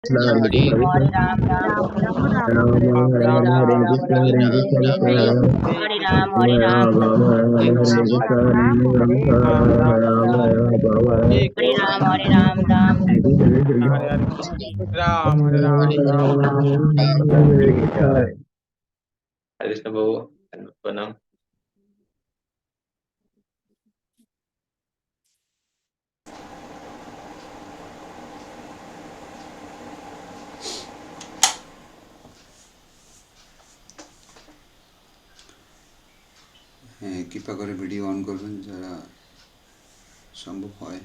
Hare Hare Ram, Ram Ram Ram, Ram Hare Ram Hare, Hare Ram Hare Hare Ram Hare Ram, Hare Ram Ram Krishna Ram Ram, Krishna Hare Hare Hare Krishna Hare, Hare Hare Ram, Hare Ram Ram, Ram Hare Hare Ram, Krishna Ram Krishna Ram Krishna Ram Hare Hare Hare Ram Hare Ram Ram Hare Hare Hare Hare Ram, Hare Ram, Ram Ram, Hare Hare Hare Hare, Ram Hare Ram Hare Ram Ram, Ram Hare Ram. Hare Krishna Hare Krishna Babu Pranam. হ্যাঁ, কৃপা করে video on করবেন যারা সম্ভব হয়।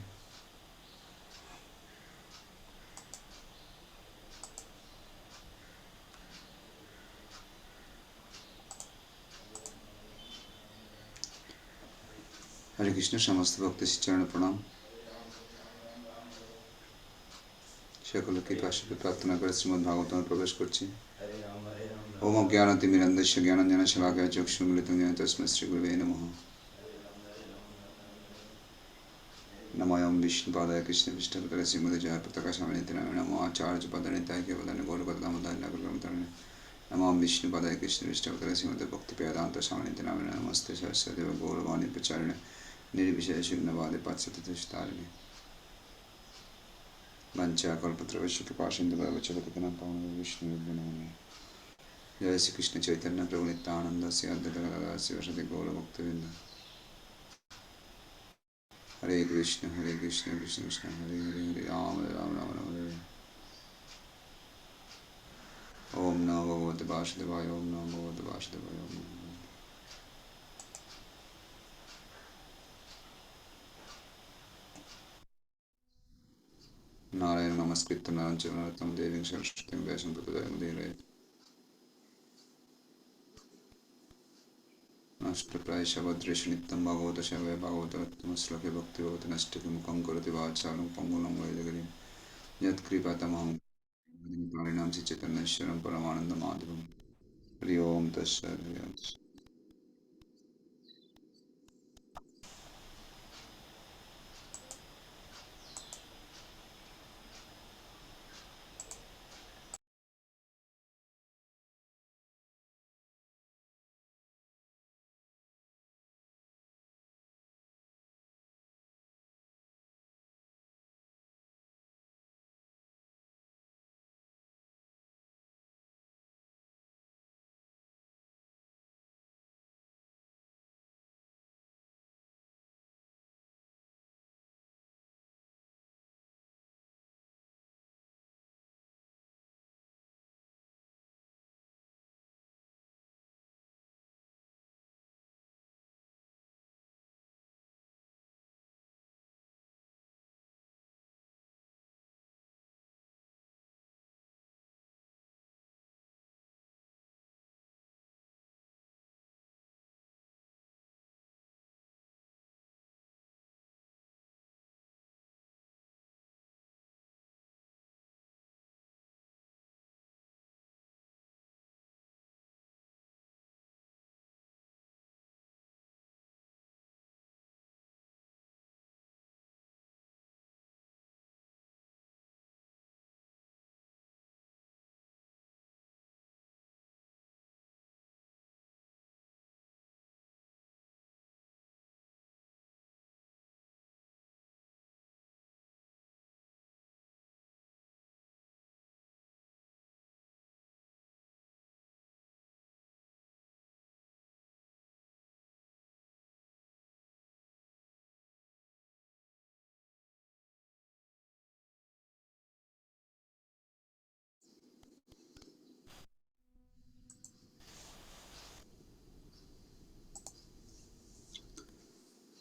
হরে কৃষ্ণ, সমস্ত ভক্ত শ্রীচরণে প্রণাম। সকলে কৃপাশীর্বাদ প্রার্থনা করে শ্রীমদ্ ভাগবতমে প্রবেশ করছি। ওম অজ্ঞানতিমিরন্ধস্য জ্ঞানাঞ্জনা শলাকায় চক্ষুর্মিলিतं येन তস্मै শ্রীগুরুবে নমঃ। নমোऽয়ং বিষ্ণুপাদায় কৃষ্ণপৃষ্ঠভূতলে শ্রীমতে জয়প্রতাকা স্বামিনিতে নমো আচার্যপদনিতায় কেবলানি গৌরপদদামোদর নগরগমতরণে নমো বিষ্ণুপাদায় কৃষ্ণপৃষ্ঠভূতলে শ্রীমতে ভক্তিপ্রদান্ত স্বামিনিতে নমস্তে সরস্বতী গৌরবাণী প্রচারিণে নির্বিশেষে শূন্যবাদে পাশ্চাত্যতারিণে वंचा कल्पत्रवश्य कृपासिन्धु भवच्चपतितनं पावनं विष्णुरूपिणो नमः। जय श्री कृष्ण चैतन्य प्रभु नित्यानंद श्री अद्वैत गदाधर शिवसति गौरभक्तवृंद। हरे कृष्ण कृष्ण कृष्ण हरे हरे हरे राम राम राम राम हरे। ओम नमो भगवते वासुदेवाय ओम नमो भगवते वासुदेवाय ओम नमो। नारायण नमस्कृत्य नरं चैव नरोत्तमं देवीं सरस्वतीं व्यासं ततो जयमुदीरये। नष्टप्रायशबद्रेषु नित्यं भागवत सेवया भागवतोत्तमश्लोके भक्तिभवति नष्टके मुखं करोति वाचालं पङ्गुलं वैदगिरिं यत्कृपातमहं पाणिनां श्रीचैतन्येश्वरं परमानन्दमाधवं। हरि ओम तस्सत् हरि ओम तस्सत्।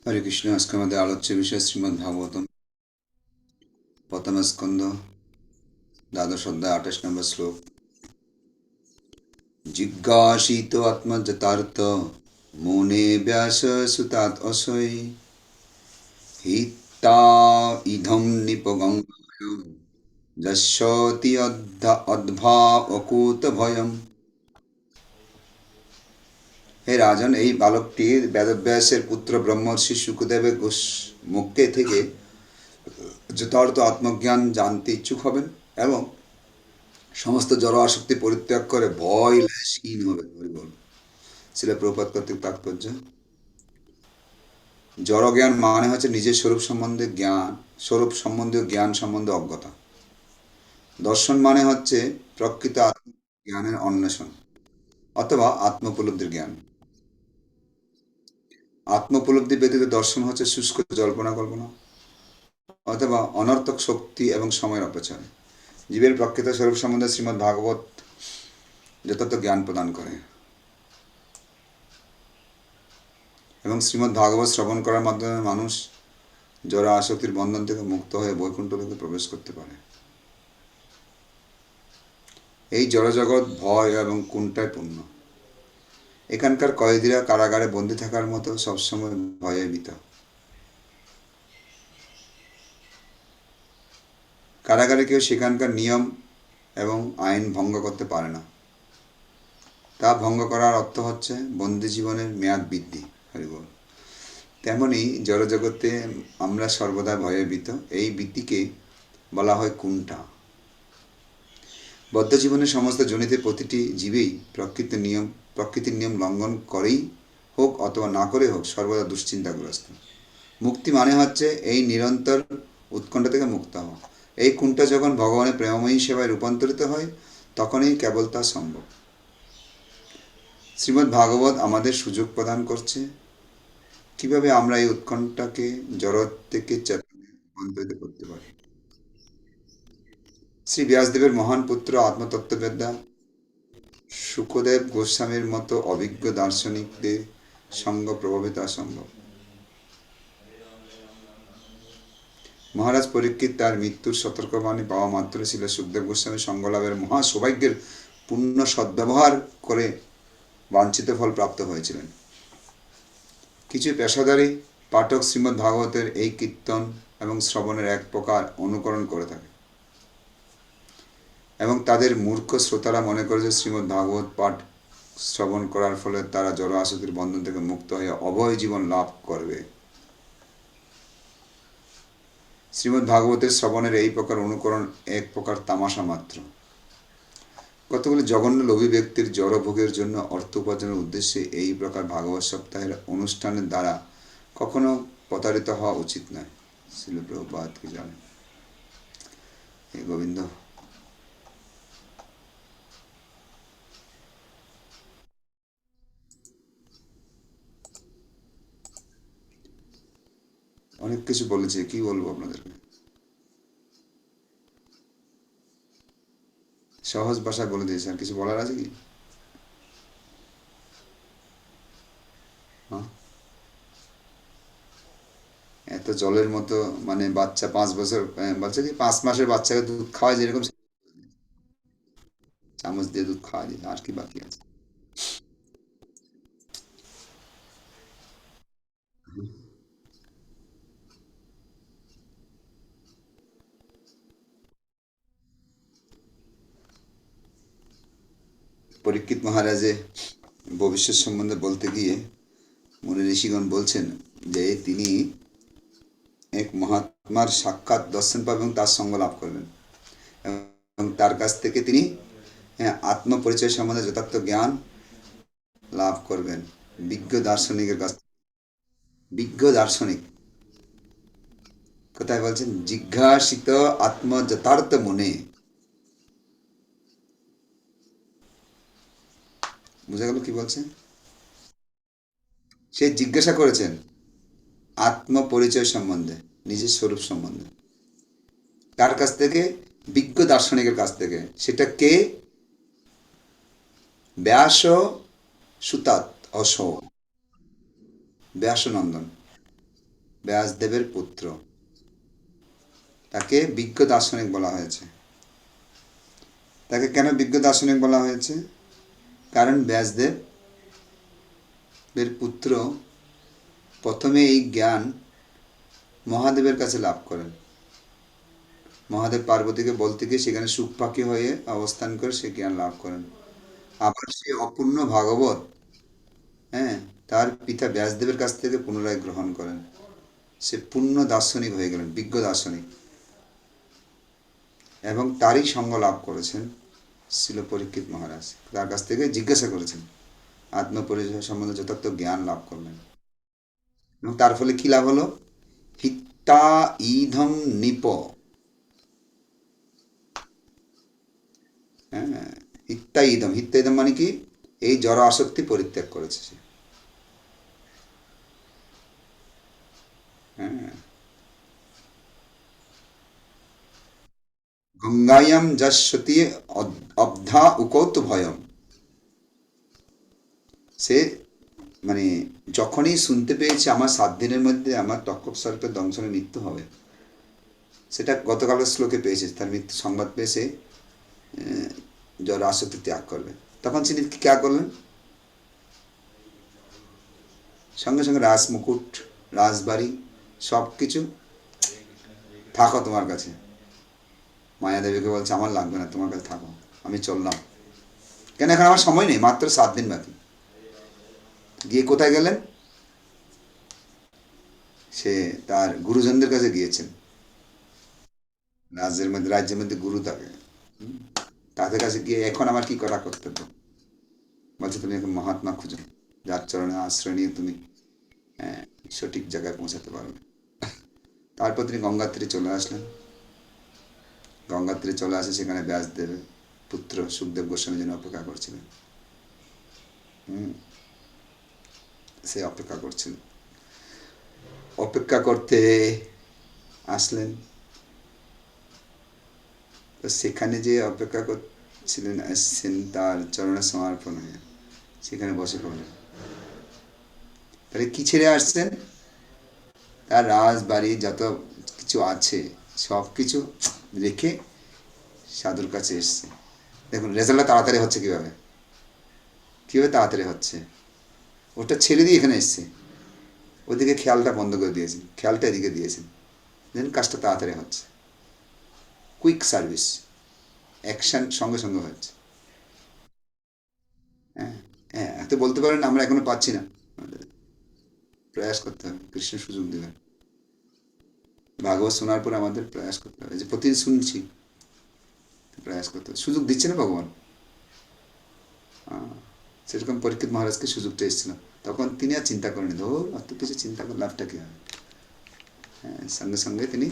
हरे कृष्ण। আজকে আমাদের আলোচ্য বিষয় শ্রীমদ্ ভাগবতম প্রথম স্কন্ধ দ্বাদশ অধ্যায় 28 নম্বর শ্লোক। জিজ্ঞাসিত আত্মযথার্থ মনে ব্যাস সুতাৎ অসৈ হিতা ইধম নিপগঙ্গায় যশোতি অদ্ভা অকুত ভয়ম। হে রাজন, এই বালকটি বেদব্যাসের পুত্র ব্রহ্মর্ষি শুকদেবের মুখে থেকে যথার্থ আত্মজ্ঞান জানতে ইচ্ছুক হবেন এবং সমস্ত জড় আসক্তি পরিত্যাগ করে ভয় লেশহীন হবে। হরি বল। শিলা প্রভুপাদ কর্তৃক তাৎপর্য। জড় জ্ঞান মানে হচ্ছে নিজের স্বরূপ সম্বন্ধে জ্ঞান, স্বরূপ সম্বন্ধীয় জ্ঞান সম্বন্ধে অজ্ঞতা। দর্শন মানে হচ্ছে প্রকৃত জ্ঞানের অন্বেষণ অথবা আত্মোপলব্ধির জ্ঞান। আত্মোপলব্ধি ব্যতীত দর্শন হচ্ছে শুষ্ক জল্পনা কল্পনা অথবা অনর্থক শক্তি এবং সময়ের অপচয়। জীবের প্রকৃত স্বরূপ সম্বন্ধে শ্রীমদ্ ভাগবত যথার্থ জ্ঞান প্রদান করে এবং শ্রীমদ্ ভাগবত শ্রবণ করার মাধ্যমে মানুষ জড় আসক্তির বন্ধন থেকে মুক্ত হয়ে বৈকুণ্ঠ লোকে প্রবেশ করতে পারে। এই জড়জগৎ ভয় এবং কুণ্ঠায় পূর্ণ। এখানকার কয়েদিরা কারাগারে বন্দী থাকার মতো সবসময় ভয়ে ভীত। কারাগারে কেউ সেখানকার নিয়ম এবং আইন ভঙ্গ করতে পারে না। তা ভঙ্গ করার অর্থ হচ্ছে বন্দী জীবনের মেয়াদ বৃদ্ধি। হরিবল। তেমনি জড়জগতে আমরা সর্বদা ভয়ে ভীত। এই ভীতিকে বলা হয় কুণ্ঠা। বদ্ধ জীবনের সমস্ত জনিতে প্রতিটি জীবেই প্রকৃতির নিয়ম লঙ্ঘন করেই হোক অথবা না করে হোক সর্বদা দুশ্চিন্তাগ্রস্ত। মুক্তি মানে হচ্ছে এই নিরন্তর উৎকণ্ঠা থেকে মুক্ত হওয়া। এই কুণ্ঠা যখন ভগবানের প্রেমময়ী সেবায় রূপান্তরিত হয় তখনই কেবল তা সম্ভব। শ্রীমদ্ ভাগবত আমাদের সুযোগ প্রদান করছে কিভাবে আমরা এই উৎকণ্ঠাকে জড় থেকে চেতনায় রূপান্তরিত করতে পারি। শ্রী ব্যাসদেবের মহান পুত্র আত্মতত্ত্ববেদ্যা শুকদেব গোস্বামীর মতো অভিজ্ঞ দার্শনিকদের সঙ্গ প্রভাবিত অসম্ভব। মহারাজ পরীক্ষিত তার মৃত্যুর সতর্কবাণী পাওয়া মাত্র ছিল সুখদেব গোস্বামী সঙ্গ লাভের মহা সৌভাগ্যের পূর্ণ সদ্ব্যবহার করে বাঞ্ছিত ফল প্রাপ্ত হয়েছিলেন। কিছু পেশাদারী পাঠক শ্রীমদ্ ভাগবতের এই কীর্তন এবং শ্রবণের এক প্রকার অনুকরণ করে থাকে এবং তাদের মূর্খ শ্রোতারা মনে করে যে শ্রীমদ্ ভাগবত পাঠ শ্রবণ করার ফলে তারা জড় আসক্তির বন্ধন থেকে মুক্ত হয়ে অভয় জীবন লাভ করবে। শ্রীমদ্ ভাগবতের শ্রবণের এই প্রকার অনুকরণ এক প্রকার তামাশা মাত্র। কতগুলি জঘন্য লোভী ব্যক্তির জড় ভোগের জন্য অর্থ উপার্জনের উদ্দেশ্যে এই প্রকার ভাগবত সপ্তাহের অনুষ্ঠানের দ্বারা কখনো প্রতারিত হওয়া উচিত নয়। শিল প্রভুপাদ কি জানে। হে গোবিন্দ। অনেক কিছু বলেছে, কি বলবো আপনাদেরকে। সহজ ভাষায় বলে দিয়েছে, আর কিছু বলার আছে কি? এত জলের মতো মানে বাচ্চা 5 বছর বলছে কি 5 মাসের বাচ্চাকে দুধ খাওয়ায় যেরকম চামচ দিয়ে দুধ খাওয়া যায়, আর কি বাকি আছে। পরীক্ষিত মহারাজে ভবিষ্যৎ সম্বন্ধে বলতে গিয়ে মুনি ঋষিগণ বলছেন যে তিনি এক মহাত্মার সাক্ষাৎ দর্শন পাবেন এবং তার সঙ্গ লাভ করবেন এবং তার কাছ থেকে তিনি আত্মপরিচয় সম্বন্ধে যথার্থ জ্ঞান লাভ করবেন বিজ্ঞ দার্শনিকের কাছ। বিজ্ঞ দার্শনিক কোথায় বলছেন? জিজ্ঞাসিত আত্ম যথার্থ মনে। বুঝা গেল কি বলছেন? সে জিজ্ঞাসা করেছেন আত্মপরিচয় সম্বন্ধে, নিজের স্বরূপ সম্বন্ধে তার কাছ থেকে, বিজ্ঞ দার্শনিকের কাছ থেকে। সেটা কে? ব্যাস সুতাত অস, ব্যাসনন্দন, ব্যাসদেবের পুত্র। তাকে বিজ্ঞ দার্শনিক বলা হয়েছে। তাকে কেন বিজ্ঞ দার্শনিক বলা হয়েছে? কারণ ব্যাসদেবের পুত্র প্রথমে এই জ্ঞান মহাদেবের কাছে লাভ করেন। মহাদেব পার্বতীকে বলতে গিয়ে সেখানে সুখ পাখি হয়ে অবস্থান করে সে জ্ঞান লাভ করেন। আবার সে অপূর্ণ ভাগবত তার পিতা ব্যাসদেবের কাছ থেকে পুনরায় গ্রহণ করেন। সে পূর্ণ দার্শনিক হয়ে গেলেন, বিজ্ঞ দার্শনিক, এবং তারই সঙ্গ লাভ করেছেন শিল পরীক্ষিত মহারাজ তার কাছ থেকে জিজ্ঞাসা করেছেন, আত্মপরিচয় সম্বন্ধে যথার্থ জ্ঞান লাভ করলেন, এবং তার ফলে কি লাভ হলো? হিত্তা ইধম নিপ, হ্যাঁ, হিত্তা ইদম মানে কি? এই জড় আসক্তি পরিত্যাগ করেছে সে। হ্যাঁ, গঙ্গায়াম যশ্বতী অবধা উকৌত ভয়ম। সে মানে যখনই শুনতে পেয়েছে আমার 7 দিনের মধ্যে আমার তক্ষক সর্পের দংশনে মৃত্যু হবে, সেটা গতকালের শ্লোকে পেয়েছে, তার মৃত্যু সংবাদ পেয়ে সে জড় আসক্তি ত্যাগ করবে। তখন তিনি কি ত্যাগ করলেন? সঙ্গে সঙ্গে রাজ মুকুট, রাজবাড়ি সব কিছু থাকো তোমার কাছে। মায়াদেবীকে বলছে আমার লাগবে না, তোমার কাছে থাকো, আমি চললাম। কেন? এখন আমার সময় নেই, মাত্র 7 দিন বাকি। গিয়ে কোথায় গেলেন? সে তার গুরুজনদের কাছে গিয়েছেন। রাজ্যের মধ্যে গুরু থাকে, তাদের কাছে গিয়ে এখন আমার কি করা কর্তব্য? বলছে তুমি এখন মহাত্মা খুঁজো, যার চরণে আশ্রয় নিয়ে তুমি সঠিক জায়গায় পৌঁছাতে পারবে। তারপর তিনি গঙ্গার তীরে চলে আসলেন। গঙ্গার তীরে চলে আসে, সেখানে ব্যাসদেবের পুত্র সুখদেব গোস্বামী যেন অপেক্ষা করছিলেন। সে অপেক্ষা করছিল, অপেক্ষা করতে আসলেন। তো সেখানে যে অপেক্ষা করছিলেন আসছেন, তার চরণে সমর্পণ হয়ে সেখানে বসে পড়লেন। তাহলে কি ছেড়ে আসছেন? তার রাজবাড়ি যত কিছু আছে সব কিছু রেখে সাধুর কাছে এসছে। দেখুন রেজাল্টটা তাড়াতাড়ি হচ্ছে কিভাবে তাড়াতাড়ি হচ্ছে। ওটা ছেড়ে দিয়ে এখানে এসছে, ওদিকে খেয়ালটা বন্ধ করে দিয়েছেন, খেয়ালটা এদিকে দিয়েছেন, দেখুন কাজটা তাড়াতাড়ি হচ্ছে। কুইক সার্ভিস, অ্যাকশন সঙ্গে সঙ্গে হচ্ছে। হ্যাঁ হ্যাঁ, এত বলতে পারেন আমরা এখনো পাচ্ছি না, প্রয়াস করতে হবে, কৃষ্ণ সুযোগ দেবেন। ভাগবত শোনার পর আমাদের প্রয়াস করতে হবে, যে প্রতিদিন শুনছি, প্রয়াস করতে হবে। সুযোগ দিচ্ছে না ভগবান। সেরকম পরীক্ষিত মহারাজকে সুযোগটা এসেছিল, তখন তিনি আর চিন্তা করেনি, ধর অত কিছু চিন্তা করে লাভটা কি হবে। হ্যাঁ, সঙ্গে সঙ্গে তিনি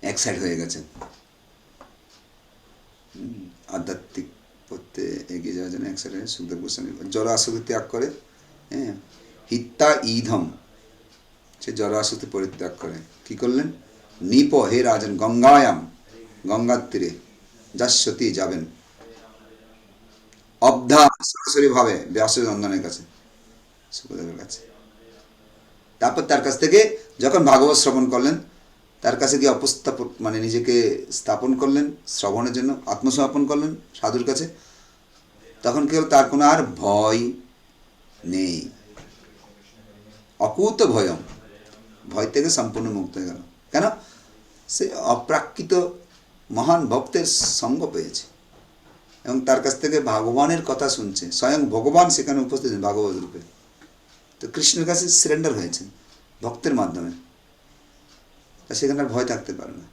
এক সাইড হয়ে গেছেন, আধ্যাত্মিক পথে এগিয়ে যাওয়ার জন্য এক সাইডে সুখদেব গোস্বামী জড় আসক্তি ত্যাগ করে। হ্যাঁ, হিত্তা ইধম, সে জড় আসক্তি পরিত্যাগ করে। কি করলেন? নিপ, হে রাজন, গঙ্গায়াম, গঙ্গার তীরে, যশ্বতী যাবেন, অবধা সরাসরি ভাবে ব্যাসনন্দনের কাছে, সুখদেবের কাছে। তারপর তার কাছ থেকে যখন ভাগবত শ্রবণ করলেন, তার কাছে গিয়ে মানে নিজেকে স্থাপন করলেন শ্রবণের জন্য, আত্মসমর্পণ করলেন সাধুর কাছে। তখন কি হল? তার কোনো আর ভয় নেই, অকুত ভয়ম, ভয় থেকে সম্পূর্ণ মুক্ত হয়ে গেল। কেন? সে অপ্রাকৃত মহান ভক্তের সঙ্গ পেয়েছে এবং তার কাছ থেকে ভগবানের কথা শুনছে। স্বয়ং ভগবান সেখানে উপস্থিত ভাগবত রূপে। তো কৃষ্ণের কাছে সিরেন্ডার হয়েছেন ভক্তের মাধ্যমে, সেখানে আর ভয় থাকতে পারে না।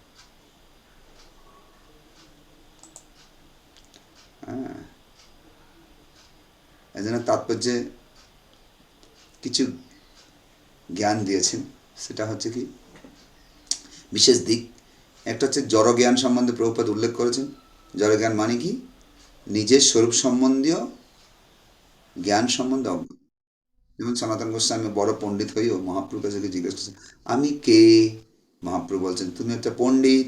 হ্যাঁ, এই জন্য তাৎপর্যে কিছু জ্ঞান দিয়েছেন, সেটা হচ্ছে কি বিশেষ দিক। একটা হচ্ছে জড় জ্ঞান সম্বন্ধে প্রভুপাদ উল্লেখ করেছেন। জড় জ্ঞান মানে কি? নিজের স্বরূপ সম্বন্ধীয় জ্ঞান সম্বন্ধে অজ্ঞ। যেমন সনাতন গোস্বামী বড় পণ্ডিত হয়েও মহাপ্রভুর কাছে জিজ্ঞেস করছেন আমি কে? মহাপ্রভু বলছেন তুমি একটা পণ্ডিত।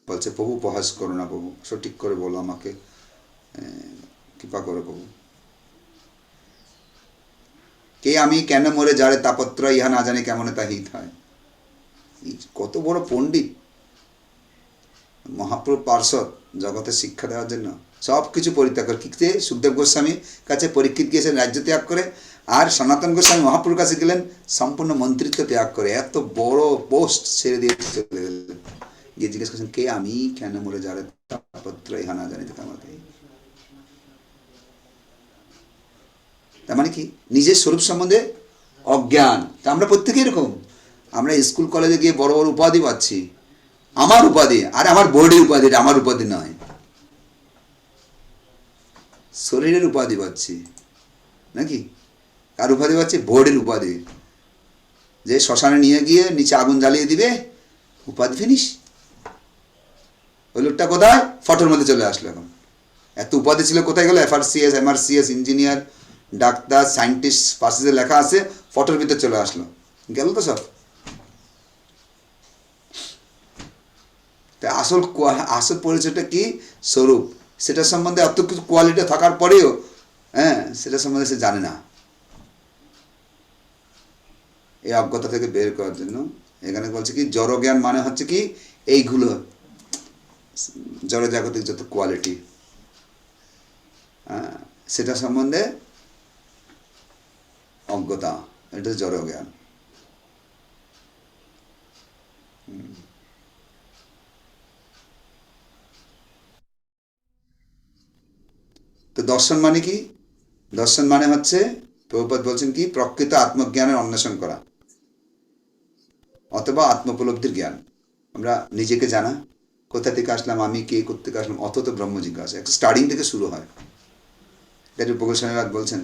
বলছে প্রভু উপহাস করো না, প্রভু সঠিক করে বলো, আমাকে কৃপা করো প্রভু। কে আমি, কেন মরে যারে তাপত্র, ইহা না জানে কেমন তা হিত হয়। কত বড় পণ্ডিত মহাপ্রভু পার্ষদ, জগতে শিক্ষা দেওয়ার জন্য সব কিছু পরিত্যাগ করে। কিতে সুখদেব গোস্বামীর কাছে পরীক্ষিত গিয়েছেন রাজ্য ত্যাগ করে, আর সনাতন গোস্বামী মহাপ্রভুর কাছে গেলেন সম্পূর্ণ মন্ত্রিত্ব ত্যাগ করে। এত বড় পোস্ট ছেড়ে দিয়ে চলে গেলেন, গিয়ে জিজ্ঞেস করছেন কে আমি, কেন মরে যারে তাপত্র, ইহা না জানি তো কেমন। তার মানে কি? নিজের স্বরূপ সম্বন্ধে অজ্ঞান। তা আমরা প্রত্যেকে এরকম। আমরা স্কুল কলেজে গিয়ে বড় বড় উপাধি পাচ্ছি, আমার উপাধি, আর আমার বোর্ডের উপাধি, আমার উপাধি নয়। শরীরের উপাধি পাচ্ছি নাকি? কার উপাধি পাচ্ছি? বোর্ডের উপাধি। যে শ্মশানে নিয়ে গিয়ে নিচে আগুন জ্বালিয়ে দিবে, উপাধি ফিনিশ। ওই লোকটা কোথায়? ফটোর মধ্যে চলে আসলো। এখন এত উপাধি ছিল কোথায় গেল? FRCS, MRCS, engineer, doctor, scientist, পাশে লেখা আছে, ফটোর ভিতরে চলে আসলো, গেল তো সব। তাই আসল পরিচয়টা কি? স্বরূপ। সেটার সম্বন্ধে এত কিছু কোয়ালিটি থাকার পরেও সেটা সম্বন্ধে সে জানে না। এই অজ্ঞতা থেকে বের করার জন্য এখানে বলছে কি, জড় জ্ঞান মানে হচ্ছে কি, এইগুলো জড়জাগতিক যত কোয়ালিটি, সেটা সম্বন্ধে অজ্ঞতা, এটা জড় জ্ঞান। তো দর্শন মানে কি? দর্শন মানে হচ্ছে, প্রভুপাদ বলছেন কি, প্রকৃত আত্মজ্ঞানের অন্বেষণ করা অথবা আত্মোপলব্ধির জ্ঞান। আমরা নিজেকে জানা, কোথা থেকে আসলাম, আমি কে, কোথা থেকে আসলাম, অত তো ব্রহ্ম জিজ্ঞাসা, একটা স্টার্টিং থেকে শুরু হয়। এটা উপকৌশনীরাজ বলছেন,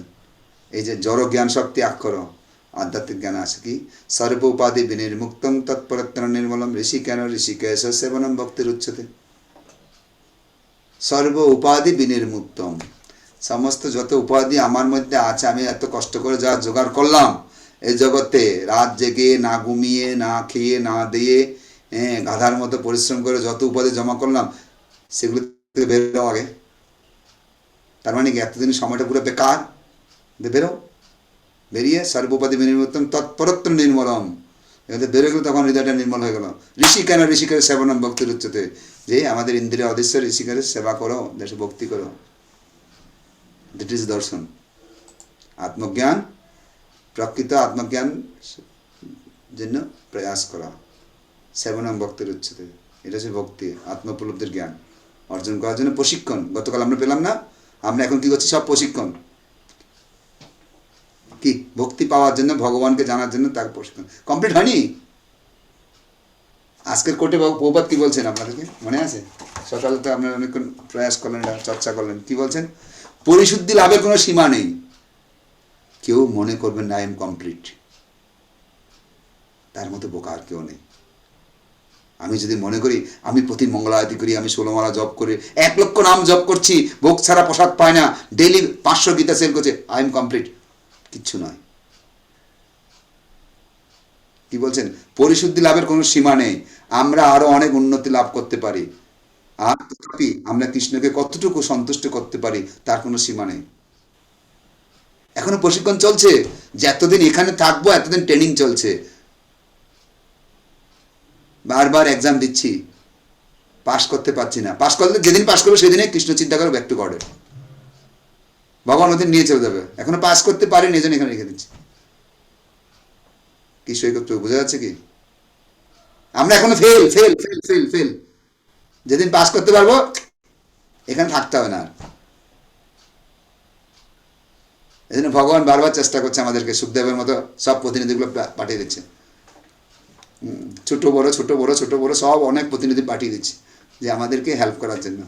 এই যে জড় জ্ঞান শক্তি ত্যাগ করো, আধ্যাত্মিক জ্ঞান আছে কি, সর্ব উপাধি বিনির্মুক্তং তৎপরত্র নির্মলম ঋষিকেন ঋষিকেশ সেবনম ভক্তির উচ্চতে। সর্ব উপাধি বিনির্মুক্তম, সমস্ত যত উপাধি আমার মধ্যে আছে, আমি এত কষ্ট করে যা জোগাড় করলাম এই জগতে, রাত জেগে, না ঘুমিয়ে, না খেয়ে, না দিয়ে, গাধার মতো পরিশ্রম করে যত উপাধি জমা করলাম, সেগুলো থেকে বেরো আগে। তার মানে কি, এতদিন সময়টা পুরো বেকার, বেরো। বেরিয়ে সর্বোপাধি বিনির্মুক্তম তৎপরত্র নির্মলম, এখানে বেরো গেলো, তখন হৃদয়টা নির্মল হয়ে গেল। ঋষিকেন ঋষিকের সেবনম ভক্তির উচ্চতে, যে আমাদের ইন্দ্রিয় অধীশ্বর ঋষিকের সেবা করো, দেশে ভক্তি করো। দ্যাট ইজ দর্শন। আত্মজ্ঞান, প্রকৃত আত্মজ্ঞান জন্য প্রয়াস করা, সেবনম ভক্তির উচ্চতে, এটা হচ্ছে ভক্তি, আত্মোপলব্ধির জ্ঞান অর্জন করার জন্য প্রশিক্ষণ। গতকাল আমরা পেলাম না? আমরা এখন কি করছি? সব প্রশিক্ষণ। কি ভক্তি পাওয়ার জন্য, ভগবানকে জানার জন্য, তার প্রশিক্ষণ কমপ্লিট হয়নি। আজকের কোর্টে প্রভুপাদ কি বলছেন আপনাদেরকে মনে আছে? সকালে তো আপনারা অনেকক্ষণ প্রয়াস করলেন, চর্চা করলেন। কি বলছেন? পরিশুদ্ধি লাভের কোনো সীমা নেই। কেউ মনে করবেন না আই এম কমপ্লিট, তার মতো বোকা আর কেউ নেই। আমি যদি মনে করি আমি প্রতি মঙ্গলারতি করি, আমি 16 মালা জপ করে 1 লক্ষ নাম জপ করছি, ভোগ ছাড়া প্রসাদ পায় না, ডেইলি 500 গীতা সেল করছে, আই এম কমপ্লিট, কিচ্ছু নয়। কি বলছেন? পরিশুদ্ধি লাভের কোনো সীমা নেই, আমরা আরো অনেক উন্নতি লাভ করতে পারি। আর তথাপি আমরা কৃষ্ণকে কতটুকু সন্তুষ্ট করতে পারি তার কোনো সীমা নেই। এখনো প্রশিক্ষণ চলছে, যে এতদিন এখানে থাকবো, এতদিন ট্রেনিং চলছে, বারবার এক্সাম দিচ্ছি, পাস করতে পারছি না। পাস করলে যেদিন পাস করবে সেদিনে কৃষ্ণ চিন্তা করে ব্যাক টু গডে, ভগবান ওদের নিয়ে চলে যাবে। এখনো পাস করতে পারিনি, এই জন্য এখানে রেখে দিচ্ছি। কি সৈকত বোঝা যাচ্ছে কি? আমরা এখনো fail fail fail fail fail. যেদিন পাস করতে পারবো এখানে থাকতে হবে না। এই জন্য ভগবান বারবার চেষ্টা করছে আমাদেরকে, সুখদেবের মতো সব প্রতিনিধিগুলো পাঠিয়ে দিচ্ছে, ছোট বড় ছোট বড় ছোট বড় সব অনেক প্রতিনিধি পাঠিয়ে দিচ্ছে, যে আমাদেরকে হেল্প করার জন্য।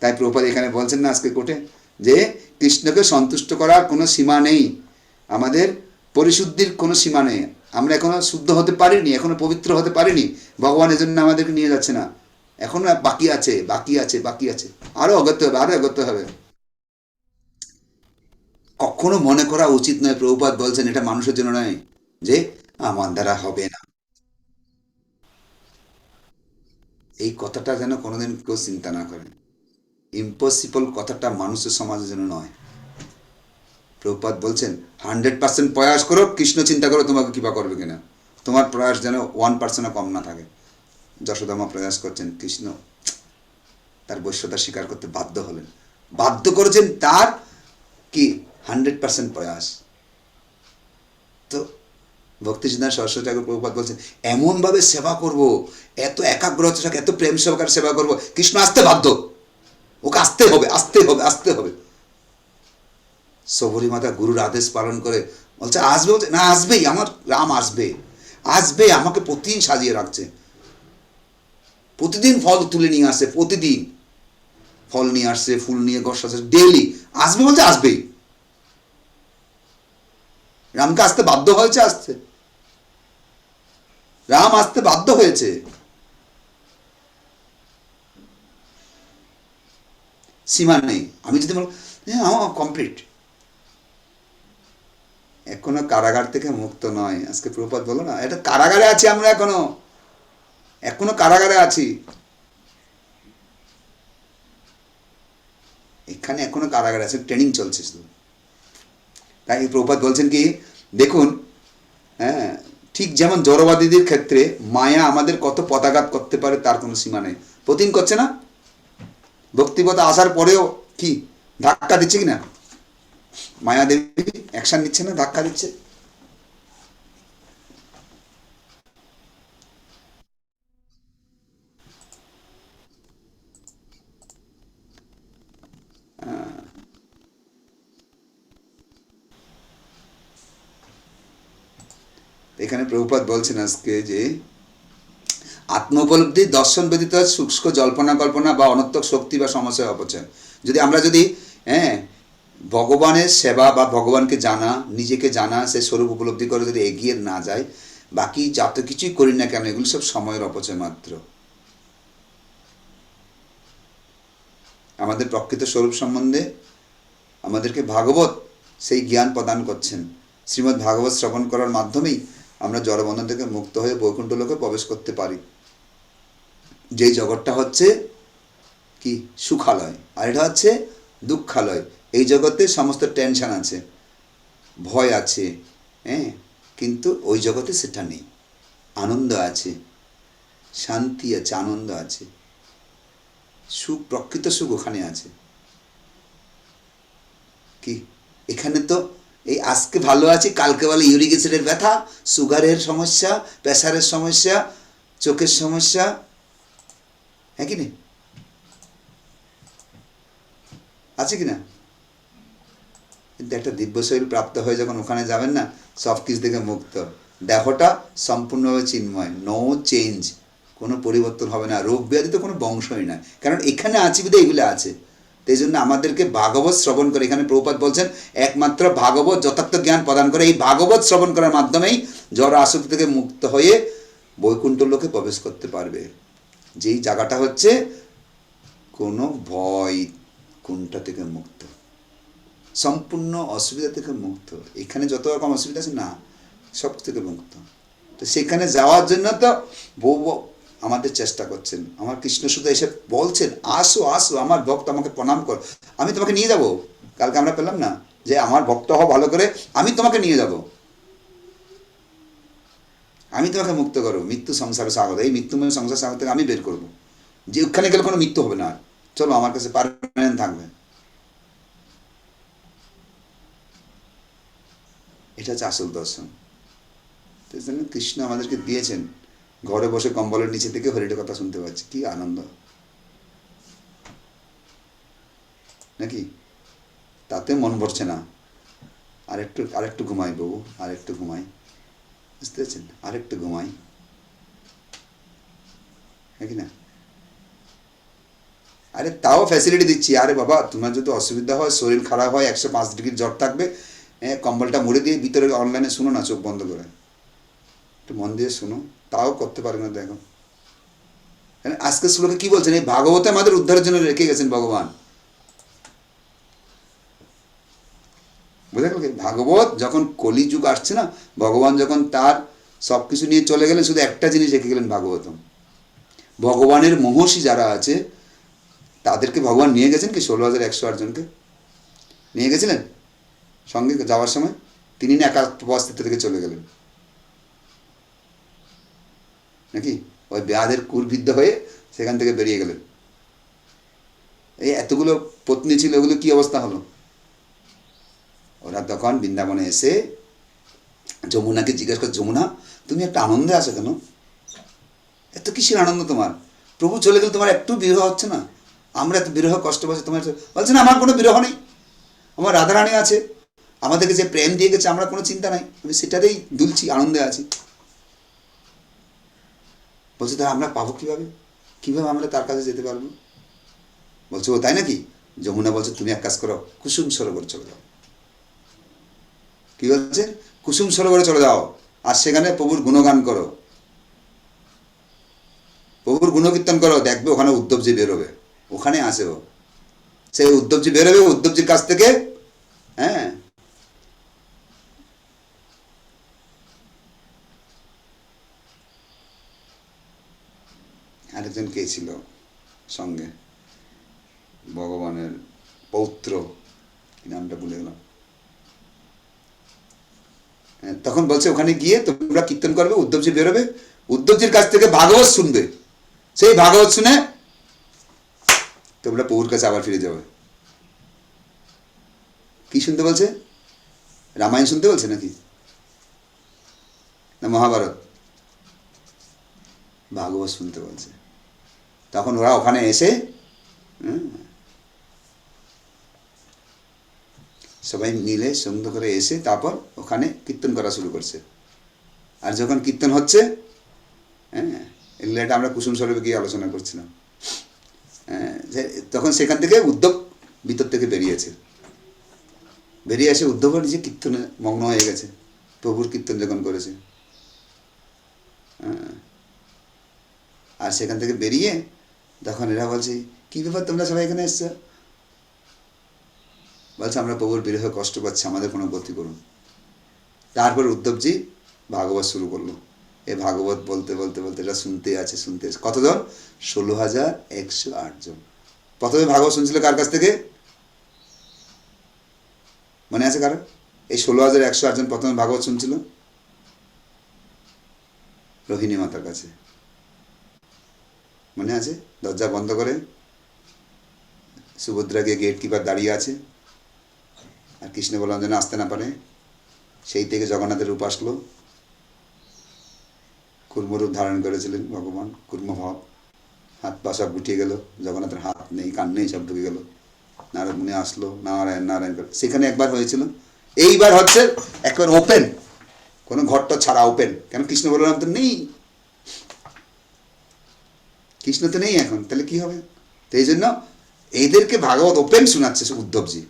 তাই প্রভুপাদ এখানে বলছেন না আজকে কোর্টে, যে কৃষ্ণকে সন্তুষ্ট করার কোনো সীমা নেই, আমাদের পরিশুদ্ধির কোনো সীমা নেই। আমরা এখনো শুদ্ধ হতে পারিনি, এখনো পবিত্র হতে পারিনি, ভগবান এজন্য আমাদেরকে নিয়ে যাচ্ছে না। এখনো বাকি আছে, বাকি আছে, বাকি আছে, আরো অগত্য হবে, আরো এগোতে হবে। কখনো মনে করা উচিত নয়, প্রভুপাদ বলছেন এটা মানুষের জন্য নয়, যে আমার দ্বারা হবে না। এই কথাটা যেন কোনোদিন কেউ চিন্তা না করে। ইম্পসিবল কথাটা মানুষের সমাজের জন্য নয়। প্রভুপাদ বলছেন 100% প্রয়াস করো, কৃষ্ণ চিন্তা করো তোমাকে কৃপা করবে কিনা। তোমার প্রয়াস যেন 1% কম না থাকে। যশোদামা প্রয়াস করছেন, কৃষ্ণ তার বৈশ্যতা স্বীকার করতে বাধ্য হলেন, বাধ্য করেছেন তার কি 100% প্রয়াস। তো ভক্তি সিদ্ধান্ত সরস্বতী ঠাকুর প্রভুপাদ বলছেন এমনভাবে সেবা করব, এত একাগ্রতার সাথে, এত প্রেম সহকারে সেবা করব, কৃষ্ণ আসতে বাধ্য, ওকে আসতে হবে, আসতে হবে, আসতে হবে। সবরী মাতা গুরুর আদেশ পালন করে বলছে আসবে, বলছে না আসবেই, আমার রাম আসবে, আসবে, আমাকে প্রতিদিন সাজিয়ে রাখছে, প্রতিদিন ফল তুলে নিয়ে আসে, প্রতিদিন ফল নিয়ে আসছে, ফুল নিয়ে ঘর সাজাচ্ছে ডেইলি, আসবে বলছে আসবেই, রামকে আসতে বাধ্য হয়েছে, আসছে, রাম আসতে বাধ্য হয়েছে। সীমা নেই। আমি যদি বল হ্যাঁ আমার কমপ্লিট, এখনো কারাগার থেকে মুক্ত নয়। আজকে প্রপাত বলো না, এটা কারাগারে আছি আমরা, এখনো কারাগারে আছি, এখানে এখনো কারাগারে আছে, ট্রেনিং চলছে শুধু। তাই প্রপাত বলছেন কি, দেখুন, হ্যাঁ, ঠিক যেমন জড়বাদীদের ক্ষেত্রে মায়া আমাদের কত পদাঘাত করতে পারে তার কোনো সীমা নেই। প্রতিদিন করছে না, ভক্তিপথ আসার পরেও কি ধাক্কা দিচ্ছে কিনা, মায়াদেবী অ্যাকশন নিচ্ছে না, ধাক্কা দিচ্ছে। এখানে প্রভুপাত বলছেন আজকে যে আত্ম উপলব্ধি দর্শন ব্যতীত শুষ্ক জল্পনা কল্পনা বা অনর্থক শক্তি বা সমস্যার অপচয়। যদি হ্যাঁ ভগবানের সেবা বা ভগবানকে জানা, নিজেকে জানা, সে স্বরূপ উপলব্ধি করে যদি এগিয়ে না যায়, বাকি যত কিছুই করি না কেন এগুলো সব সময়ের অপচয় মাত্র। আমাদের প্রকৃত স্বরূপ সম্বন্ধে আমাদেরকে ভাগবত সেই জ্ঞান প্রদান করছেন। শ্রীমদ্ ভাগবত শ্রবণ করার মাধ্যমেই আমরা জড়বন্ধন থেকে মুক্ত হয়ে বৈকুণ্ঠ লোকে প্রবেশ করতে পারি, যেই জগৎটা হচ্ছে কি সুখালয়, আর এটা হচ্ছে দুঃখালয়। এই জগতে সমস্ত টেনশন আছে, ভয় আছে, হ্যাঁ, কিন্তু ওই জগতে সেটা নেই, আনন্দ আছে, শান্তি আছে, আনন্দ আছে, সুখ, প্রকৃত সুখ ওখানে আছে। কি এখানে তো এই আজকে ভালো আছি, কালকে বলে ইউরিক অ্যাসিডের ব্যথা, সুগারের সমস্যা, প্রেসারের সমস্যা, চোখের সমস্যা, হ্যাঁ কি না, আছে কি না? কিন্তু একটা দিব্য শরীর প্রাপ্ত হয়ে যখন ওখানে যাবেন না, সব কিছু থেকে মুক্ত, দেহটা সম্পূর্ণভাবে চিন্ময়, নো চেঞ্জ, কোনো পরিবর্তন হবে না, রোগ ব্যাধি তো কোনো বংশই না, কারণ এখানে আছি বিধে এগুলো আছে। এই জন্য আমাদেরকে ভাগবত শ্রবণ করে, এখানে প্রভুপাত বলছেন একমাত্র ভাগবত যথার্থ জ্ঞান প্রদান করে, এই ভাগবত শ্রবণ করার মাধ্যমেই জড় আসক্তি থেকে মুক্ত হয়ে বৈকুণ্ঠ লোকে প্রবেশ করতে পারবে, যেই জায়গাটা হচ্ছে কোনো ভয় কোনটা থেকে মুক্ত, সম্পূর্ণ অসুবিধা থেকে মুক্ত। এখানে যত রকম অসুবিধা আছে না, সব থেকে মুক্ত। তো সেখানে যাওয়ার জন্য তো বহু আমাদের চেষ্টা করছেন। আমার কৃষ্ণ শুধু এসে বলছেন আসো আসো আমার ভক্ত, আমাকে প্রণাম কর, আমি তোমাকে নিয়ে যাব। কালকে আমরা পেলাম না যে আমার ভক্ত হও ভালো করে, আমি তোমাকে নিয়ে যাব, আমি তোমাকে মুক্ত করবো মৃত্যু সংসারে স্বাগত, এই মৃত্যুময় সংসার স্বাগত থেকে আমি বের করবো, যে ওখানে গেলে কোনো মৃত্যু হবে না, চলো আমার কাছে পার্মানেন্ট থাকবে। এটা হচ্ছে আসল দর্শন। কৃষ্ণ আমাদেরকে দিয়েছেন, ঘরে বসে কম্বলের নিচে থেকে হরিটের কথা শুনতে পাচ্ছি, কি আনন্দ নাকি? তাতে মন ভরছে না, আরেকটু ঘুমাই বাবু, আরেকটু ঘুমাই, বুঝতে পারছেন, আরেকটু ঘুমাই, হ্যাঁ কি না? আরে তাও ফ্যাসিলিটি দিচ্ছি, আরে বাবা তোমার যদি অসুবিধা হয়, শরীর খারাপ হয়, 105 ডিগ্রি জ্বর থাকবে, হ্যাঁ, কম্বলটা মুড়ে দিয়ে ভিতরে অনলাইনে শুনো না, চোখ বন্ধ করে একটু মন দিয়ে শুনো, তাও করতে পারবে না। দেখো আজকে শ্লোকে কি বলছেন, এই ভাগবতে আমাদের উদ্ধারের জন্য রেখে গেছেন ভগবান, বুঝা গেল? ভাগবত যখন কলিযুগ আসছে না, ভগবান যখন তার সব কিছু নিয়ে চলে গেলেন, শুধু একটা জিনিস রেখে গেলেন, ভাগবতম। ভগবানের মহর্ষি যারা আছে তাদেরকে ভগবান নিয়ে গেছেন কি 16,108 জনকে নিয়ে গেছিলেন সঙ্গে যাওয়ার সময়, তিনি না একা উপস্থিতি থেকে চলে গেলেন নাকি? ওই ব্যাধের কুরবিদ্ধ হয়ে সেখান থেকে বেরিয়ে গেলেন। এই এতগুলো পত্নী ছিল, ওগুলো কি অবস্থা হলো? ওরা তখন বৃন্দাবনে এসে যমুনাকে জিজ্ঞেস করে, যমুনা তুমি একটা আনন্দে আছো কেন, এত কিসের আনন্দ তোমার, প্রভু চলে গেলে তোমার একটু বিরহ হচ্ছে না, আমরা এত বিরহ কষ্ট পাচ্ছি, তোমার বলছে না আমার কোনো বিরহ নেই, আমার রাধারানী আছে, আমাদেরকে যে প্রেম দিয়ে গেছে, আমরা কোনো চিন্তা নাই, আমি সেটাতেই দুলছি, আনন্দে আছি। বলছে তাহলে আমরা পাবো কীভাবে, কীভাবে আমরা তার কাছে যেতে পারবো? বলছে ও তাই নাকি, যমুনা বলছে তুমি এক কাজ করো, কুসুম সরোবর চলে যাও। কি বলছে? কুসুম সরোবরে চলে যাও, আর সেখানে প্রভুর গুণগান করো, প্রভুর গুণকীর্তন করো, দেখবে ওখানে উদ্ধবজি বেরোবে। ওখানে আসে ও, সেই উদ্ধবজি বেরোবে, উদ্ধবজির কাছ থেকে, হ্যাঁ, আরেকজন কে ছিল সঙ্গে, ভগবানের পৌত্র, কি নামটা ভুলে গেলাম। তখন বলছে ওখানে গিয়ে তোমরা কীর্তন করবে, উদ্ধবজি বেরোবে, উদ্ধবজির কাছ থেকে ভাগবত শুনবে, সেই ভাগবত শুনে তোমরা প্রভুর কাছে আবার ফিরে যাবে। কি শুনতে বলছে? রামায়ণ শুনতে বলছে নাকি, না মহাভারত? ভাগবত শুনতে বলছে। তখন ওরা ওখানে এসে সবাই মিলে সুন্দর করে এসে তারপর ওখানে কীর্তন করা শুরু করছে। আর যখন কীর্তন হচ্ছে, হ্যাঁ, এগুলো এটা আমরা কুসুম সরোবরে গিয়ে আলোচনা করছিলাম, তখন সেখান থেকে উদ্ধব ভিতর থেকে বেরিয়েছে, বেরিয়ে এসে উদ্ধব নিজে কীর্তনে মগ্ন হয়ে গেছে, প্রভুর কীর্তন যখন করেছে। আর সেখান থেকে বেরিয়ে তখন এরা বলছে কি ব্যাপার তোমরা সবাই এখানে এসছো? বলছে আমরা প্রভুর বিরহ কষ্ট পাচ্ছি, আমাদের কোনো গতি করুন। তারপর উদ্ধবজি ভাগবত শুরু করলো। এই ভাগবত বলতে বলতে বলতে এটা শুনতে আছে। কতজন? 16,108 জন। প্রথমে ভাগবত শুনছিল কার কাছ থেকে? মনে আছে কারো? এই 16,108 জন প্রথমে ভাগবত শুনছিল রোহিণী মাতার কাছে। মনে আছে? দরজা বন্ধ করে সুভদ্রা গিয়ে গেট কিপার দাঁড়িয়ে আছে, আর কৃষ্ণ বলরাম যেন আসতে না পারে। সেই থেকে জগন্নাথের রূপ আসলো, কুর্মরূপ ধারণ করেছিলেন ভগবান, কুর্মভাব, হাত পা সব গুটিয়ে গেল, জগন্নাথের হাত নেই, কান নেই, সব ঢুকে গেল। নারদ মুনি আসলো, নারায়ণ নারায়ণ করে। সেখানে একবার হয়েছিল, এইবার হচ্ছে একবার ওপেন, কোনো ঘরটা ছাড়া ওপেন। কেন? কৃষ্ণ বলরাম তো নেই, কৃষ্ণ তো নেই এখন, তাহলে কি হবে? তো এই জন্য এদেরকে ভাগবত ওপেন শোনাচ্ছে Uddhavji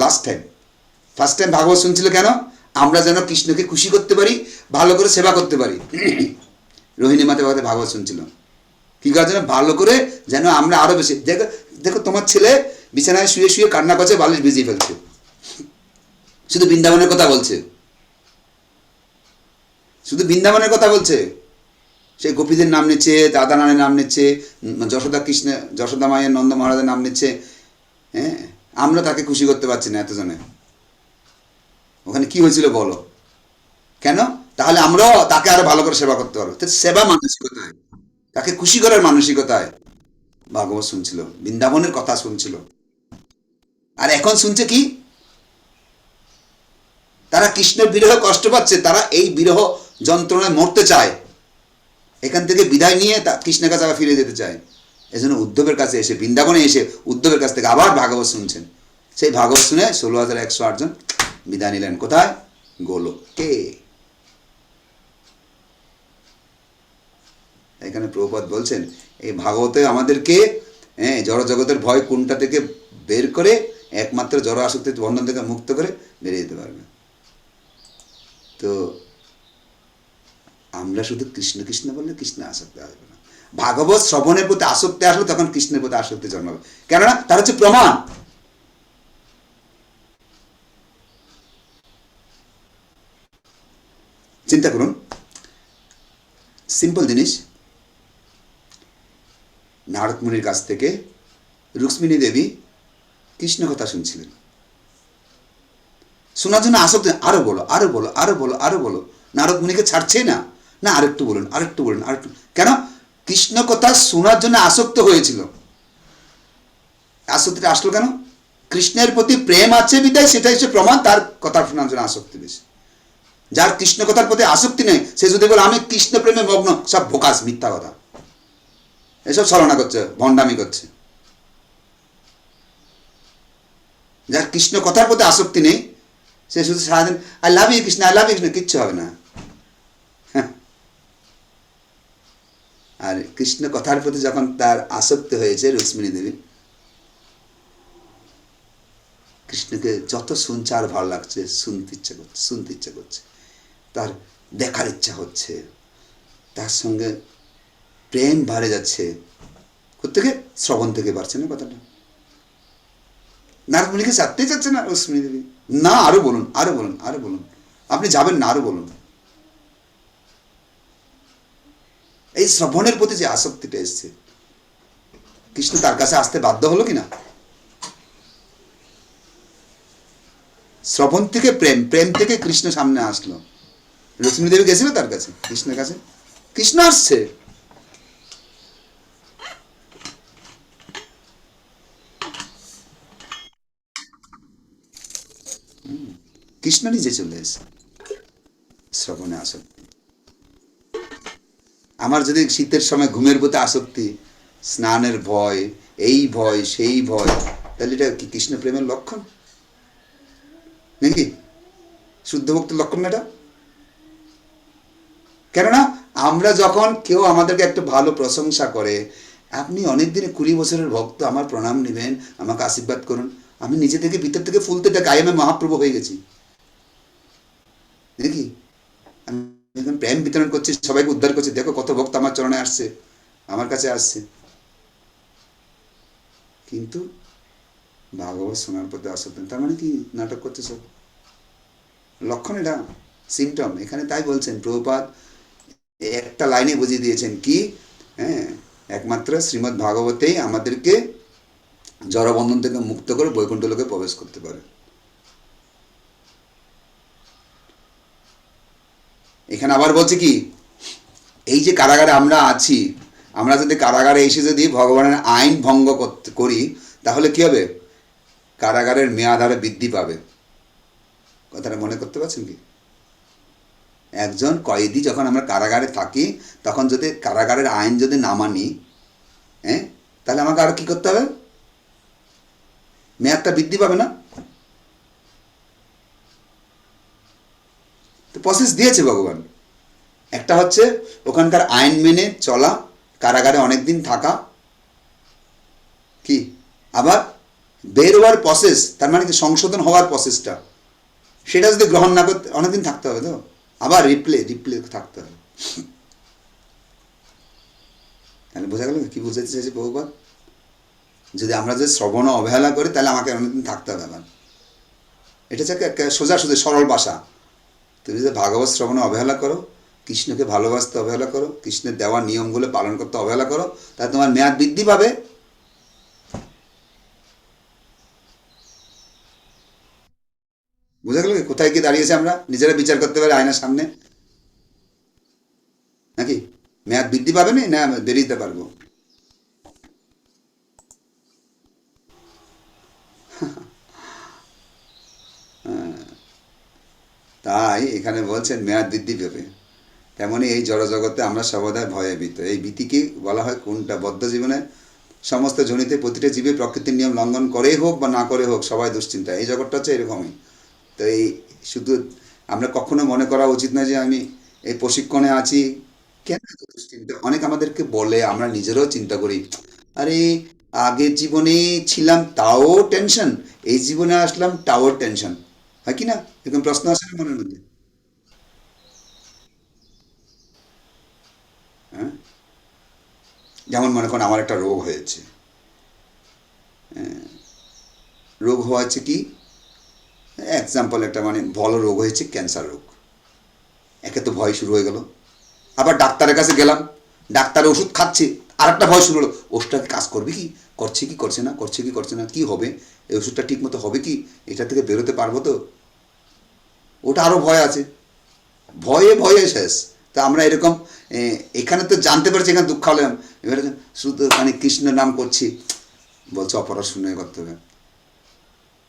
last time. First time ভাগবত শুনছিল কেন? আমরা যেন কৃষ্ণকে খুশি করতে পারি, ভালো করে সেবা করতে পারি। রোহিণী মাতা ভাগবত শুনছিল কি করার জন্য? ভালো করে যেন আমরা আরো বেশি। দেখো দেখো তোমার ছেলে বিছানায় শুয়ে শুয়ে কান্না করছে, বালিশ ভিজিয়ে ফেলছে, শুধু বৃন্দাবনের কথা বলছে, শুধু বৃন্দাবনের কথা বলছে। সে গোপীদের নাম নিচ্ছে, দাদা নানের নাম নিচ্ছে, যশোদা কৃষ্ণ, যশোদা মায়ের নন্দ মহারাজের নাম নিচ্ছে। হ্যাঁ, আমরা তাকে খুশি করতে পারছি না এতজনে। ওখানে কি হয়েছিল বলো? কেন? তাহলে আমরাও তাকে আরো ভালো করে সেবা করতে পারবো। সেবা মানসিকতায়, তাকে খুশি করার মানসিকতায় ভাগবত শুনছিল, বৃন্দাবনের কথা শুনছিল। আর এখন শুনছে কি? তারা কৃষ্ণের বিরহ কষ্ট পাচ্ছে, তারা এই বিরহ যন্ত্রণায় মরতে চায়, এখান থেকে বিদায় নিয়ে কৃষ্ণের কাছে আবার ফিরে যেতে চায়। এজন্য উদ্ধবের কাছে এসে, বৃন্দাবনে এসে উদ্ধবের কাছ থেকে আবার ভাগবত শুনছেন। সেই ভাগবত শুনে 16,108 জন বিদায় নিলেন। কোথায়? গোলকে। এখানে প্রভুপাদ বলছেন এই ভাগবতে আমাদেরকে জড় জগতের ভয় কোনটা থেকে বের করে একমাত্র জড় আসক্তি বন্ধন থেকে মুক্ত করে বেরিয়ে যেতে পারবে। তো আমরা শুধু কৃষ্ণ কৃষ্ণ বললে কৃষ্ণ আসক্তি আসবে না, ভাগবত শ্রবণের প্রতি আসক্তি আসলে তখন কৃষ্ণের প্রতি আসক্তি জন্মাবে। কেননা তার হচ্ছে প্রমাণ। চিন্তা করুন, সিম্পল জিনিস। নারদ মুনির কাছ থেকে রুক্মিণী দেবী কৃষ্ণ কথা শুনছিলেন, শোনার জন্য আসক্তি, আরো বলো আরো বলো আরো বলো আরো বলো। নারদ মুনিকে ছাড়ছেই না, না আরেকটু বলুন আরেকটু বলুন আরেকটু। কেন? কৃষ্ণ কথা শোনার জন্য আসক্ত হয়েছিল। আসক্তিটা আসলো কেন? কৃষ্ণের প্রতি প্রেম আছে বিদায়, সেটাই হচ্ছে প্রমাণ তার কথা শোনার জন্য আসক্তি বেশি। যার কৃষ্ণ কথার প্রতি আসক্তি নেই, সে যদি বলে আমি কৃষ্ণ প্রেমে মগ্ন, সব ভোকাস, মিথ্যা কথা, এসব ছলনা করছে, ভণ্ডামি করছে। যার কৃষ্ণ কথার প্রতি আসক্তি নেই, সে শুধু সারাদিন I love you Krishna, I love you Krishna, কিচ্ছু হবে না। আর কৃষ্ণ কথার প্রতি যখন তার আসক্তি হয়েছে রুক্মিণী দেবী, কৃষ্ণকে যত শুনছে আর ভালো লাগছে, শুনতে ইচ্ছা করছে, শুনতে ইচ্ছা করছে, তার দেখার ইচ্ছা হচ্ছে, তার সঙ্গে প্রেম বাড়ে যাচ্ছে। কোথেকে? শ্রবণ থেকে বাড়ছে না কথাটা? নারদমুনিকে চাপতেই চাচ্ছে না রশ্মি দেবী, না আরো বলুন, আরো বলুন, আরো বলুন, আপনি যাবেন না, আরো বলুন। এই শ্রবণের প্রতি যে আসক্তিটা এসছে, কৃষ্ণ তার কাছে আসতে বাধ্য হলো কিনা? শ্রবণ থেকে প্রেম, প্রেম থেকে কৃষ্ণ সামনে আসলো। রশ্মি দেবী গেছিল তার কাছে, কৃষ্ণের কাছে, কৃষ্ণ আসছে। কৃষ্ণ নিজে চলে এসে শ্রবণে আসক্তি। আমার যদি শীতের সময় ঘুমের প্রতি আসক্তি, স্নানের ভয়, এই ভয় সেই ভয়, তাহলে এটা কি কৃষ্ণ প্রেমের লক্ষণ নাকি? শুদ্ধ ভক্তের লক্ষণ না এটা? কেননা আমরা যখন কেউ আমাদেরকে একটু ভালো প্রশংসা করে, আপনি অনেক দিনে 20 বছরের ভক্ত, আমার প্রণাম নেবেন, আমাকে আশীর্বাদ করুন, আমি নিজে থেকে ভিতর থেকে ফুলতে থাকি, আমি মহাপ্রভু হয়ে গেছি দেখি। আমি এখন প্রেম বিতরণ করছি, সবাইকে উদ্ধার করছি, দেখো কত ভক্ত আমার চরণে আসছে, আমার কাছে আসছে। কিন্তু ভাগবত শোনার প্রতি আসক্ত, তার মানে কি নাটক করছে সব? লক্ষণ এটা, সিমটম। এখানে তাই বলছেন প্রভুপাদ, একটা লাইনে বুঝিয়ে দিয়েছেন কি, হ্যাঁ, একমাত্র শ্রীমদ্ ভাগবতেই আমাদেরকে জড়বন্ধন থেকে মুক্ত করে বৈকুণ্ঠ লোকে প্রবেশ করতে পারে। এখানে আবার বলছে কি, এই যে কারাগারে আমরা আছি, আমরা যদি কারাগারে এসে যদি ভগবানের আইন ভঙ্গ করি, তাহলে কি হবে? কারাগারের মেয়াদ আরো বৃদ্ধি পাবে। কথাটা মনে করতে পারছেন কি? একজন কয়েদি যখন আমরা কারাগারে থাকি, তখন যদি কারাগারের আইন যদি না মানি, হ্যাঁ, তাহলে আমাকে আরো কি করতে হবে? মেয়াদটা বৃদ্ধি পাবে না? তো প্রসেস দিয়েছে ভগবান। একটা হচ্ছে ওখানকার আইন মেনে চলা, কারাগারে অনেকদিন থাকা, কি আবার বের হওয়ার প্রসেস, তার মানে কি সংশোধন হওয়ার প্রসেসটা, সেটা যদি গ্রহণ না করতে অনেকদিন থাকতে হবে, তো আবার রিপ্লে থাকতে হবে। তাহলে বোঝা গেল কি বুঝাতে চাইছি বহুবার? যদি আমরা শ্রবণ অবহেলা করি, তাহলে আমাকে অনেকদিন থাকতে হবে আবার। এটা হচ্ছে সোজা সরল ভাষা। তুমি যদি ভাগবত শ্রবণে অবহেলা করো, কৃষ্ণকে ভালোবাসতে অবহেলা করো, কৃষ্ণের দেওয়া নিয়মগুলো পালন করতে অবহেলা করো, তাহলে তোমার মেয়াদ বৃদ্ধি পাবে। বোঝা গেল কোথায় কি দাঁড়িয়েছে? আমরা নিজেরা বিচার করতে পারি আয়নার সামনে, নাকি মেয়াদ বৃদ্ধি পাবে না বেরিয়ে পারবো? তাই এখানে বলছেন মেয়াদ বৃদ্ধি পাবে। তেমনি এই জড়জগতে আমরা সর্বদাই ভয়ে ভীত। এই ভীতিকে বলা হয় কোনটা? বদ্ধ জীবনে সমস্ত জনিতে প্রতিটা জীবে প্রকৃতির নিয়ম লঙ্ঘন করেই হোক বা না করে হোক, সবাই দুশ্চিন্তা। এই জগৎটা হচ্ছে এরকমই। তো এই শুধু আমরা কখনো মনে করা উচিত না যে আমি এই প্রশিক্ষণে আছি, কেন এত দুশ্চিন্তা? অনেক আমাদেরকে বলে, আমরা নিজেরাও চিন্তা করি, আরে আগের জীবনে ছিলাম তাও টেনশন, এই জীবনে আসলাম তাও টেনশন, হয় কি না? এরকম প্রশ্ন আসে না মনের মধ্যে? হ্যাঁ, যেমন মনে করেন আমার একটা রোগ হয়েছে, রোগ হয়েছে কি, এক্সাম্পল একটা মানে বড় রোগ হয়েছে, ক্যান্সার রোগ। একে তো ভয় শুরু হয়ে গেল। আবার ডাক্তারের কাছে গেলাম, ডাক্তার ওষুধ খাচ্ছে, আর একটা ভয় শুরু হলো, ওষুধটা কাজ করবে কি, করছে কি করছে না, করছে কি করছে না, কি হবে, এই ওষুধটা ঠিক মতো হবে কি, এটা থেকে বেরোতে পারবো তো? ওটা আরও ভয় আছে, ভয়ে ভয়ে শেষ। তা আমরা এরকম এখানে তো জানতে পারছি, এখানে দুঃখ হলাম, এবারে শুধু মানে কৃষ্ণের নাম করছি, বলছে অপারেশন করতে হবে,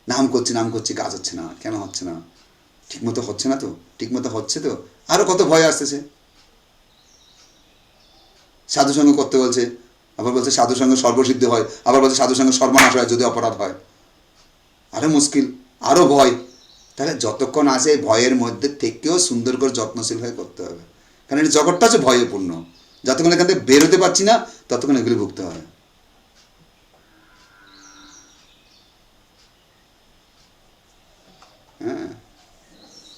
নাম করছি, কাজ হচ্ছে না, কেন হচ্ছে না? ঠিকমতো হচ্ছে না তো, ঠিকমতো হচ্ছে তো, আরও কত ভয় আসতেছে। সাধুসঙ্গ করতে বলছে, আবার বলছে সাধুসঙ্গ সর্বসিদ্ধি হয়, আবার বলছে সাধুসঙ্গ সর্বনাশ হয় যদি অপরাধ হয়। আরও মুশকিল, আরও ভয়। তাহলে যতক্ষণ আছে ভয়ের মধ্যে থেকেও সুন্দর করে যত্নশীল হয়ে করতে হবে, কারণ এই জগৎটা হচ্ছে ভয়ে পূর্ণ। যতক্ষণ এখান থেকে বেরোতে পারছি না, ততক্ষণ এগুলি ভুগতে হবে।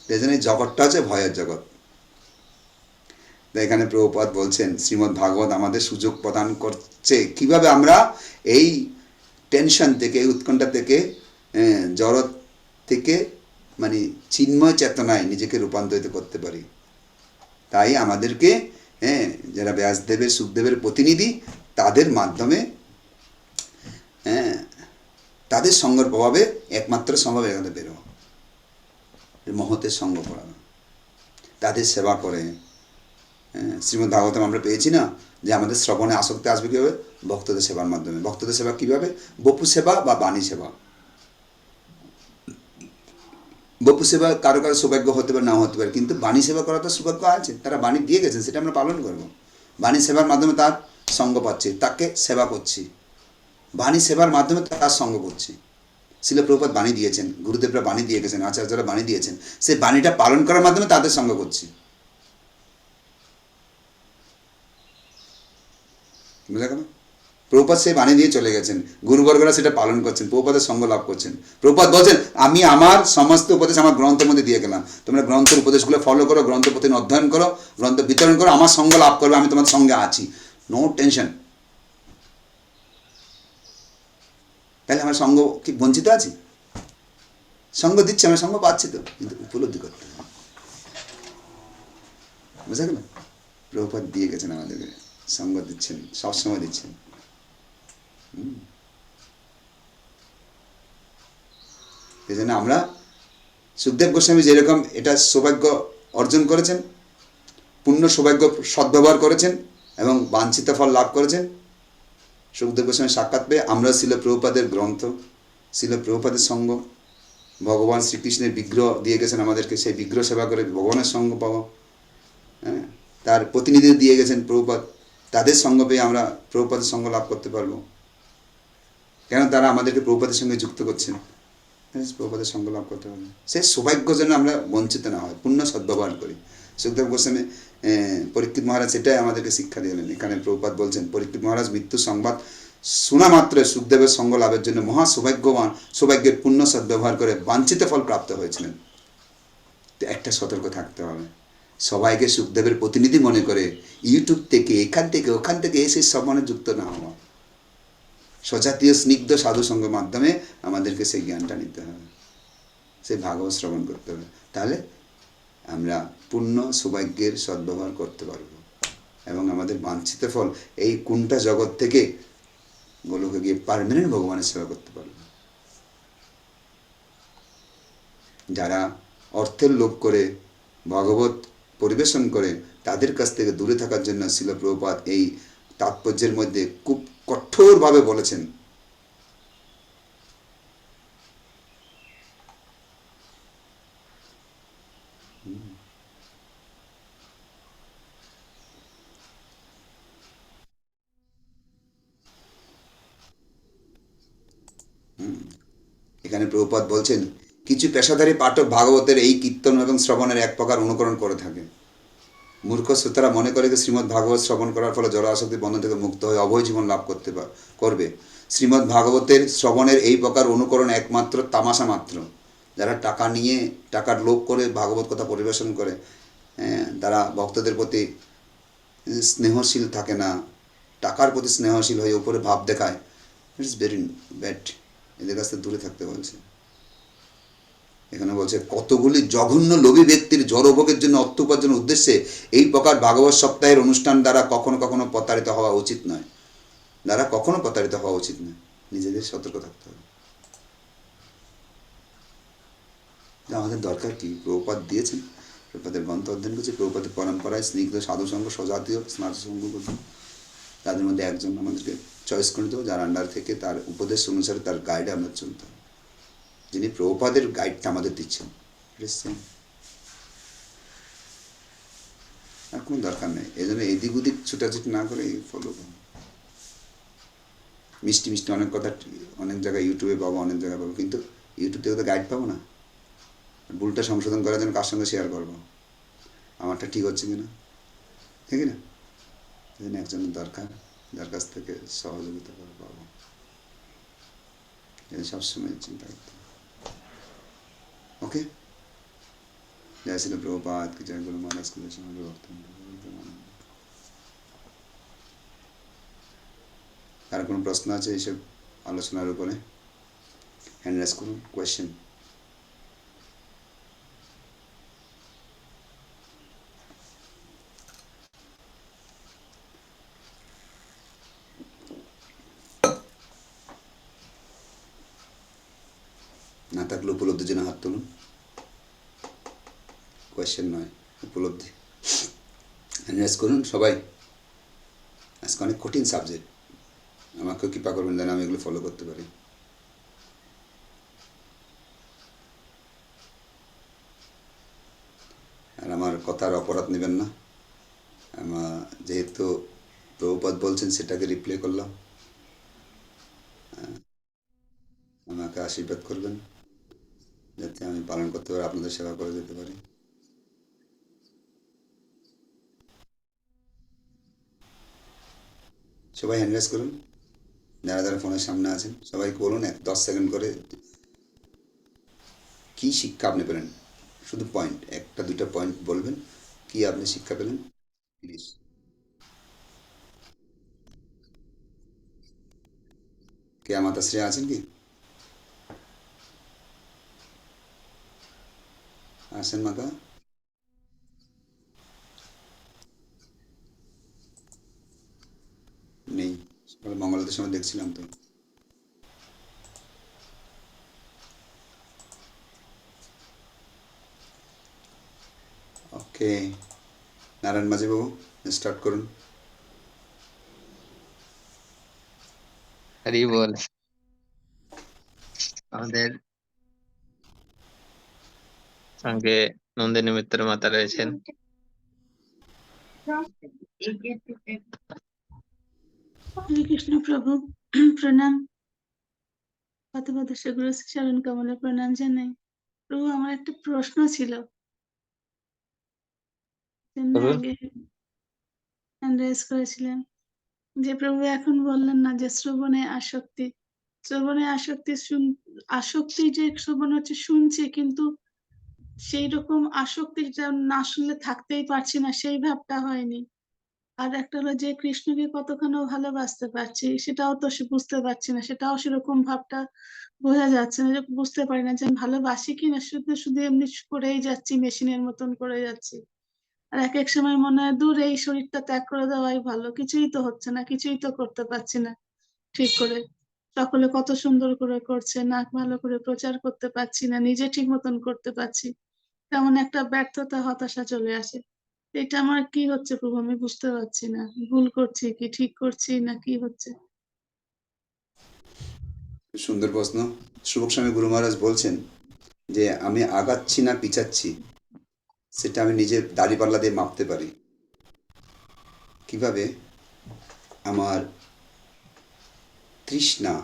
এই জন্য এই জগৎটা হচ্ছে ভয়ের জগৎ। তো এখানে প্রভুপাদ বলছেন শ্রীমদ্ ভাগবত আমাদের সুযোগ প্রদান করছে কিভাবে আমরা এই টেনশন থেকে, উৎকণ্ঠা থেকে, জড় থেকে মানে চিন্ময় চেতনায় নিজেকে রূপান্তরিত করতে পারি। তাই আমাদেরকে যারা ব্যাসদেবের, সুখদেবের প্রতিনিধি, তাদের মাধ্যমে তাদের সঙ্গের প্রভাবে একমাত্র সম্ভব এখানে বেরো, মহতের সঙ্গ করানো, তাদের সেবা করে। শ্রীমদ্ ভাগবতম আমরা পেয়েছি না যে আমাদের শ্রবণে আসক্তি আসবে কীভাবে? ভক্তদের সেবার মাধ্যমে। ভক্তদের সেবা কীভাবে? বপু সেবা বা বাণী সেবা। বপু সেবা কারো কারো সৌভাগ্য হতে পারে, নাও হতে পারে, কিন্তু বাণী সেবা করা তো সৌভাগ্য আছে, তারা বাণী দিয়ে গেছেন, সেটা আমরা পালন করব। বাণী সেবার মাধ্যমে তার সঙ্গ পাচ্ছি, তাকে সেবা করছি, বাণী সেবার মাধ্যমে তার সঙ্গ করছি। শিল প্রভুপাদ বাণী দিয়েছেন, গুরুদেবরা বাণী দিয়ে গেছেন, আচার্যরা বাণী দিয়েছেন, সেই বাণীটা পালন করার মাধ্যমে তাদের সঙ্গ করছি। বুঝা গেল? প্রভুপাদ সেই বাণী দিয়ে চলে গেছেন, গুরুবর্গরা সেটা পালন করছেন, প্রভুপাদের সঙ্গ লাভ করছেন। প্রভুপাদ বলছেন আমি আমার সমস্ত উপদেশ আমার গ্রন্থের মধ্যে দিয়ে গেলাম, তোমরা গ্রন্থের উপদেশগুলো ফলো করো, গ্রন্থ প্রতিদিন অধ্যয়ন করো, গ্রন্থ বিতরণ করো, আমার সঙ্গ লাভ করবে, আমি তোমাদের সঙ্গে আছি, নো টেনশন। তাহলে আমার সঙ্গ কি বঞ্চিত আছি? সঙ্গ দিচ্ছে, আমি সঙ্গ পাচ্ছি তো, কিন্তু উপলব্ধি করতে হবে। বুঝা গেল? প্রভুপাদ দিয়ে গেছেন আমাদেরকে, সঙ্গ দিচ্ছেন, সবসময় দিচ্ছেন। এই জন্য আমরা সুখদেব গোস্বামী যেরকম এটা সৌভাগ্য অর্জন করেছেন, পূর্ণ সৌভাগ্য সদ্ব্যবহার করেছেন এবং বাঞ্ছিত ফল লাভ করেছেন, সুখদেব গোস্বামী সাক্ষাৎ পেয়ে আমরা শিল প্রভুপাদের গ্রন্থ, শিল প্রভুপাদের সঙ্গ, ভগবান শ্রীকৃষ্ণের বিগ্রহ দিয়ে গেছেন আমাদেরকে, সেই বিগ্রহ সেবা করে ভগবানের সঙ্গ পাওয়া, তার প্রতিনিধি দিয়ে গেছেন প্রভুপাদ, তাদের সঙ্গ পেয়ে আমরা প্রভুপাদের সঙ্গ লাভ করতে পারবো। কেন? তারা আমাদেরকে প্রভুপাদের সঙ্গে যুক্ত করছেন, প্রভুপাদের সঙ্গ লাভ করতে পারবো। সেই সৌভাগ্য যেন আমরা বঞ্চিত না হয়, পূর্ণ সদ্ব্যবহার করি। সুখদেব গোস্বামী পরীক্ষিত মহারাজ এটাই আমাদেরকে শিক্ষা দিলেন। এখানে প্রভুপাদ বলছেন পরীক্ষিত মহারাজ মৃত্যু সংবাদ শোনা মাত্র সুখদেবের সঙ্গ লাভের জন্য মহা সৌভাগ্যবান, সৌভাগ্যের পূর্ণ সদ্ব্যবহার করে বাঞ্ছিত ফল প্রাপ্ত হয়েছিলেন। তো একটা সতর্ক থাকতে হবে, সবাইকে সুখদেবের প্রতিনিধি মনে করে ইউটিউব থেকে, এখান থেকে, ওখান থেকে এসে সব মনে যুক্ত না হওয়া। স্বজাতীয় স্নিগ্ধ সাধু সঙ্গের মাধ্যমে আমাদেরকে সেই জ্ঞানটা নিতে হবে, সেই ভাগবত শ্রবণ করতে হবে। তাহলে আমরা পূর্ণ সৌভাগ্যের সদ্ব্যবহার করতে পারব এবং আমাদের বাঞ্ছিত ফল এই কোনটা জগৎ থেকে গোলকে গিয়ে পার্মানেন্ট ভগবানের সেবা করতে পারব। যারা অর্থের লোভ করে ভাগবত পরিবেশন করে, তাদের কাছ থেকে দূরে থাকার জন্য শিল প্রভুপাদ এই তাৎপর্যের মধ্যে খুব কঠোরভাবে বলেছেন। এখানে প্রভুপাদ বলছেন কিছু পেশাদারী পাঠক ভাগবতের এই কীর্তন এবং শ্রবণের এক প্রকার অনুকরণ করে থাকে। মূর্খ শ্রোতারা মনে করে যে শ্রীমদ্ ভাগবত শ্রবণ করার ফলে জড় আসক্তির বন্ধন থেকে মুক্ত হয়ে অভয় জীবন লাভ করবে। শ্রীমদ্ ভাগবতের শ্রবণের এই প্রকার অনুকরণ একমাত্র তামাশা মাত্র। যারা টাকা নিয়ে, টাকার লোভ করে ভাগবত কথা পরিবেশন করে, তারা ভক্তদের প্রতি স্নেহশীল থাকে না, টাকার প্রতি স্নেহশীল হয়ে উপরে ভাব দেখায়, ইটস ভেরি ব্যাড। এদের কাছ থেকে দূরে থাকতে বলছে। এখানে বলছে কতগুলি জঘন্য লোভী ব্যক্তির জড়ভোগের জন্য অর্থ উপার্জনের উদ্দেশ্যে এই প্রকার ভাগবত সপ্তাহের অনুষ্ঠান দ্বারা কখনো কখনো প্রতারিত হওয়া উচিত নয়। নিজেদের সতর্ক থাকতে হবে। আমাদের দরকার কি? প্রভুপাদ দিয়েছেন, প্রভুপাদের গ্রন্থ অধ্যয়ন করছে, প্রভুপাদের পরম্পরায় স্নিগ্ধ সাধুসঙ্গ, স্বজাতীয় স্নাতসঙ্গ করছে, তাদের মধ্যে একজন আমাদেরকে চয়েস করে দেবো, যার আন্ডার থেকে তার উপদেশ অনুসারে তার গাইডে আমরা চলতে হবে, যিনি প্রভুপাদের গাইডটা আমাদের দিচ্ছেন। আর কোনো দরকার নেই। এই জন্য এদিক ওদিক ছুটাছুটি না করে ফলো করুন। মিষ্টি মিষ্টি অনেক কথা অনেক জায়গায় ইউটিউবে পাবো, অনেক জায়গায় পাবো, কিন্তু ইউটিউব থেকে তো গাইড পাবো না। ভুলটা সংশোধন করার জন্য কার সঙ্গে শেয়ার করবো? আমারটা ঠিক হচ্ছে কিনা, ঠিক না? এই জন্য একজনের দরকার, যার কাছ থেকে সহযোগিতা করে পাবো। সবসময় চিন্তা করতে হবে। ওকে, जय श्री प्रभुपाद की जय, गुरु महाराज की जय, समग्र भक्तवृंद। আর কোনো প্রশ্ন আছে এইসব আলোচনার উপরে? হ্যান্ড রাইজ করুন, কোয়েশ্চেন। না থাকলে উপলব্ধির জন্য হাত তুলুন, কোয়েশ্চেন নয়, উপলব্ধি। হ্যান্ড রাইজ করুন সবাই। আজকে অনেক কঠিন সাবজেক্ট, আমাকেও কৃপা করবেন যেন আমি এগুলো ফলো করতে পারি। আর আমার কথার অপরাধ নেবেন না, আমার যেহেতু প্রভুপাদ বলছেন সেটাকে রিপ্লে করলাম, আমাকে আশীর্বাদ করবেন যাতে আমি পালন করতে পারি, আপনাদের সেবা করে যেতে পারি। সবাই হ্যান্ড রাইজ করুন, যারা যারা ফোনের সামনে আছেন সবাই বলুন 10 সেকেন্ড করে কি শিক্ষা আপনি পেলেন। শুধু পয়েন্ট, একটা দুইটা পয়েন্ট বলবেন, কি আপনি শিক্ষা পেলেন প্লিজ। কে মাতাশ্রী আছেন কি? আসেন মাতা। নেই, সকালে মঙ্গলদের সময় দেখছিলাম তো। ওকে, নারায়ণ মাঝি বাবু স্টার্ট করুন। হরি বল। আমাদের সঙ্গে নন্দিনী মিত্র মাতা রয়েছেন। হরে কৃষ্ণ প্রভু, প্রণাম। পথপথ গুরু চরণ কমলে প্রণাম জানাই। প্রভু, আমার একটা প্রশ্ন ছিল, জন্য বলুন। আগে হ্যান্ড রাইজ করেছিলাম, যে প্রভু এখন বললেন না যে শ্রবণে আসক্তি, শ্রবণে আসক্তি আসক্তি যে শ্রবণ হচ্ছে শুনছি, কিন্তু সেই রকম আসক্তিটা না শুনলে থাকতেই পারছি না, সেই ভাবটা হয়নি। আর একটা হলো যে কৃষ্ণকে কতখানি ভালোবাসতে পারছি, সেটাও তো সে বুঝতে পারছি না, সেটাও সেরকম ভাবটা বোঝা যাচ্ছে না, যে বুঝতে পারি না যে আমি ভালোবাসি কিনা, শুধু শুধু এমনি করেই যাচ্ছি, মেশিনের মতন করে যাচ্ছি। আর এক এক সময় মনে হয় দূর, এই শরীরটা ত্যাগ করে দেওয়াই ভালো, কিছুই তো হচ্ছে না, কিছুই তো করতে পারছি না ঠিক করে। সকলে কত সুন্দর করে করছে, নাক ভালো করে প্রচার করতে পারছি না, নিজে ঠিক মতন করতে পারছি, তেমন একটা ব্যর্থতা, হতাশা চলে আসে। এটা আমার কি হচ্ছে প্রভু, আমি বুঝতে পারছি না, ভুল করছি কি ঠিক করছি না কি হচ্ছে। সুন্দর প্রশ্ন। শুভক স্বামী গুরু মহারাজ বলছেন যে আমি আগাচ্ছি না পিছাচ্ছি, সেটা আমি নিজের দাড়িপাল্লা দিয়ে মাপতে পারি। কিভাবে? আমার তৃষ্ণা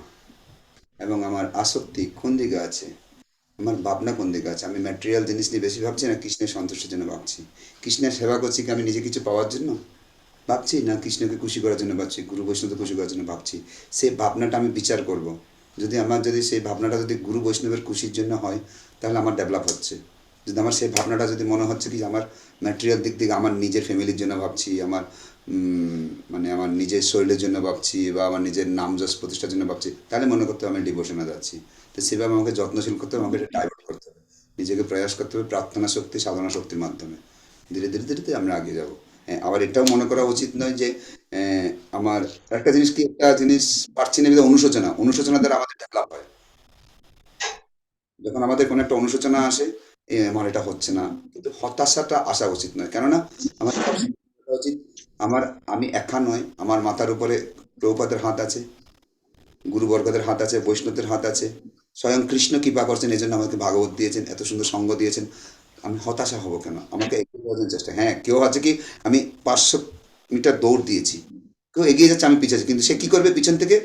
এবং আমার আসক্তি কোন দিকে আছে, আমার ভাবনা কোন দিকে আছে। আমি ম্যাটেরিয়াল জিনিস নিয়ে বেশি ভাবছি না কৃষ্ণের সন্তুষ্টির জন্য ভাবছি? কৃষ্ণের সেবা করছি কি আমি নিজে কিছু পাওয়ার জন্য ভাবছি, না কৃষ্ণকে খুশি করার জন্য ভাবছি, গুরু বৈষ্ণবকে খুশি করার জন্য ভাবছি? সেই ভাবনাটা আমি বিচার করব। যদি সেই ভাবনাটা যদি গুরু বৈষ্ণবের খুশির জন্য হয়, তাহলে আমার ডেভেলপ হচ্ছে। যদি আমার সেই ভাবনাটা যদি মনে হচ্ছে কি আমার ম্যাটেরিয়াল দিক থেকে আমার নিজের ফ্যামিলির জন্য ভাবছি, আমার মানে আমার নিজের শরীরের জন্য ভাবছি, বা আমার নিজের নাম যশ প্রতিষ্ঠার জন্য ভাবছি, তাহলে মনে করতে হবে আমি ডিভোশনে যাচ্ছি। তো সেভাবে আমাকে যত্নশীল করতে হবে, আমাকে এটা ডাইভার্ট করতে হবে, নিজেকে প্রয়াস করতে হবে প্রার্থনা শক্তি, সাধনা শক্তির মাধ্যমে। ধীরে ধীরে ধীরে ধীরে আমরা আগে যাব। হ্যাঁ, আবার এটাও মনে করা উচিত নয় যে আমার একটা জিনিস কি, একটা জিনিস পারছি না বিধে অনুশোচনা, অনুশোচনা দ্বারা আমাদের ডেভেলপ হয়। যখন আমাদের কোনো একটা অনুশোচনা আসে, আমার এটা হচ্ছে না, কিন্তু হতাশাটা আসা উচিত নয়। কেননা আমার সবসময় বলা উচিত, আমি একা নয়, আমার মাথার উপরে প্রভুপাদের হাত আছে, গুরুবর্গদের হাত আছে, বৈষ্ণবদের হাত আছে, স্বয়ং কৃষ্ণ কৃপা করছেন, এই জন্য আমাকে ভাগবত দিয়েছেন, এত সুন্দর সঙ্গ দিয়েছেন। আমি হতাশা হব কেন? আমাকে এগিয়ে যাওয়ার জন্য চেষ্টা। হ্যাঁ, কেউ আছে কি, আমি 500 মিটার দৌড় দিয়েছি, কেউ এগিয়ে যাচ্ছে, আমি পিছাচ্ছি, কিন্তু সে কি করবে পিছন থেকে,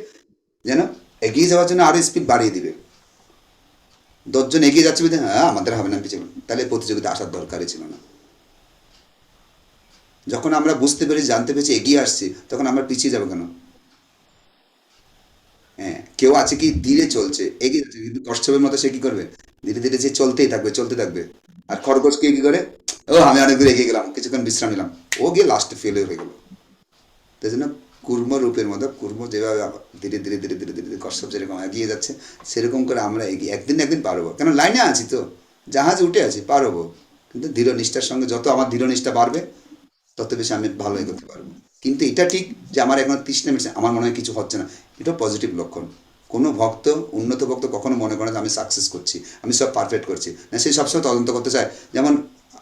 যেন এগিয়ে যাওয়ার জন্য আরো স্পিড বাড়িয়ে দিবে। 10 জন এগিয়ে যাচ্ছে বুঝে, হ্যাঁ আমাদের হবে না, পিছিয়ে, তাহলে প্রতিযোগিতা আসার দরকারই ছিল না। যখন আমরা বুঝতে পেরেছি, জানতে পেরেছি, এগিয়ে আসছি, তখন আমরা পিছিয়ে যাবো কেন? হ্যাঁ, কেউ আছে কি ধীরে চলছে, এগিয়ে যাচ্ছে, কিন্তু কচ্ছপের মতো সে কি করবে, ধীরে ধীরে সে চলতেই থাকবে, চলতে থাকবে। আর খরগোশ কি করে, ও আমি অনেক দূর এগিয়ে গেলাম, কিছুক্ষণ বিশ্রাম নিলাম, ও গিয়ে লাস্টে ফেলিওর হয়ে গেল। তাই জন্য কুর্ম রূপের মতো, কুর্ম যেভাবে ধীরে ধীরে ধীরে ধীরে ধীরে ধীরে কশ্যপ যেরকম এগিয়ে যাচ্ছে, সেরকম করে আমরা এগিয়ে একদিন না একদিন পারবো, কেন লাইনে আছি তো, জাহাজ উঠে আছি, পারবো। কিন্তু দৃঢ় নিষ্ঠার সঙ্গে যত আমার দৃঢ় নিষ্ঠা বাড়বে, তত বেশি আমি ভালো এগোতে পারবো। কিন্তু এটা ঠিক যে আমার এখন তৃষ্ণা মিটছে, আমার মনে হয় কিছু হচ্ছে না, এটাও পজিটিভ লক্ষণ। কোনো ভক্ত, উন্নত ভক্ত কখনো মনে করে না যে আমি সাকসেস করছি, আমি সব পারফেক্ট করছি না, সে সবসময় তদন্ত করতে চায়। যেমন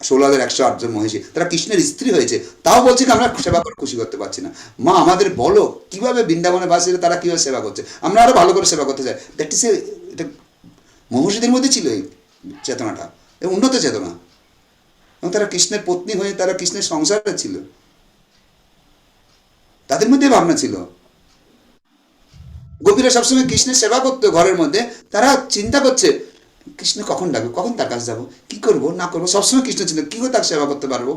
16,108 জন মহিষী, তারা কৃষ্ণের স্ত্রী হয়েছে, তাও বলছে কি আমরা সেবা করে খুশি করতে পারছি না। মা আমাদের বলো কিভাবে বৃন্দাবনে বাসীরা তারা কিভাবে সেবা করছে, আমরা আরো ভালো করে সেবা করতে চাই। দ্যাট ইস এটা মহর্ষিদের মধ্যে ছিল এই চেতনাটা, এই উন্নত চেতনা। এবং তারা কৃষ্ণের পত্নী হয়ে তারা কৃষ্ণের সংসারে ছিল, তাদের মধ্যে ভাবনা ছিল। গোপীরা সবসময় কৃষ্ণের সেবা করতো ঘরের মধ্যে, তারা চিন্তা করছে কৃষ্ণ কখন ডাকবে, কখন তার কাছে যাবো, কি করবো না করবো, সবসময় কৃষ্ণ ছিল, কি করে তার সেবা করতে পারবো,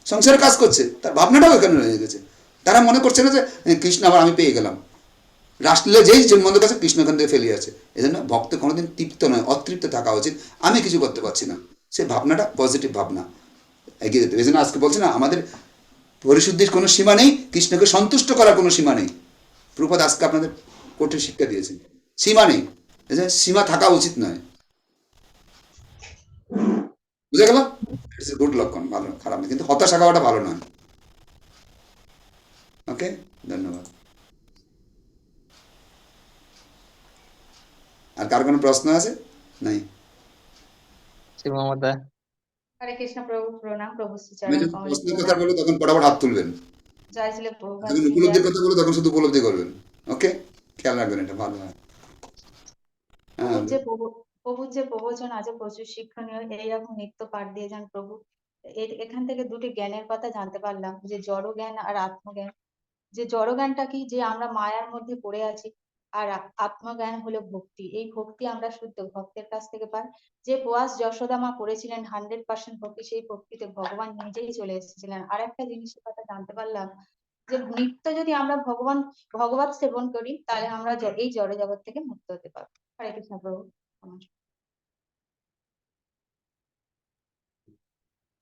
সংসারে কাজ করছে, তার ভাবনাটাও এখানে রয়ে গেছে। তারা মনে করছে না যে কৃষ্ণ আবার আমি পেয়ে গেলাম, রাসলীলা যেই জন্মদের কাছে কৃষ্ণ এখান থেকে ফেলে আছে। এই জন্য ভক্ত কোনোদিন তৃপ্ত নয়, অতৃপ্ত থাকা উচিত, আমি কিছু করতে পারছি না, সে ভাবনাটা পজিটিভ ভাবনা, এগিয়ে যেতে। এই জন্য আজকে বলছি না, আমাদের পরিশুদ্ধির কোনো সীমা নেই, কৃষ্ণকে সন্তুষ্ট করার কোনো সীমা নেই। প্রভুপাদ আজকে আপনাদের কঠিন শিক্ষা দিয়েছেন, সীমা নেই, সীমা থাকা উচিত নয়। বুঝে গেল? ইটস এ গুড লক্ষণ, ভালো, খারাপ না, কিন্তু হতাশা খাওয়াটা ভালো নয়। ওকে, ধন্যবাদ। আর কার কোনো প্রশ্ন আছে? নাই? শ্রী মমতা। হরে কৃষ্ণ প্রভু, প্রণাম প্রভু আমি শ্রীচরণ যখন কমলে প্রশ্নের কথা বলবো তখন ফটাফট হাত তুলবেন, জয় ছিল প্রভুপাদ যখন শ্রী উপলব্ধির জয়। কথা বলবো তখন শুধু উপলব্ধি করবেন। ওকে, খেয়াল রাখবেন, এটা ভালো হয়। হ্যাঁ, প্রভুর যে প্রবচন আছে প্রচুর শিক্ষণীয়, এইরকম নিত্য পাঠ দিয়ে যান প্রভু। এখান থেকে দুটি জ্ঞানের কথা জানতে পারলাম, যে জড় জ্ঞান আর আত্মজ্ঞান। যে জড় জ্ঞানটা কি, যে আমরা মায়ার মধ্যে পড়ে আছি, আর আত্মজ্ঞান হলো ভক্তি। এই ভক্তি আমরা শুদ্ধ ভক্তের কাছ থেকে পাই। যে প্রয়াস যশোদা মা করেছিলেন 100% ভক্তি, সেই ভক্তিতে ভগবান নিজেই চলে এসেছিলেন। আর একটা জিনিসের কথা জানতে পারলাম, যে নিত্য যদি আমরা ভগবত সেবন করি, তাহলে আমরা এই জড় জগৎ থেকে মুক্ত হতে পারবো। হরে কৃষ্ণ প্রভু।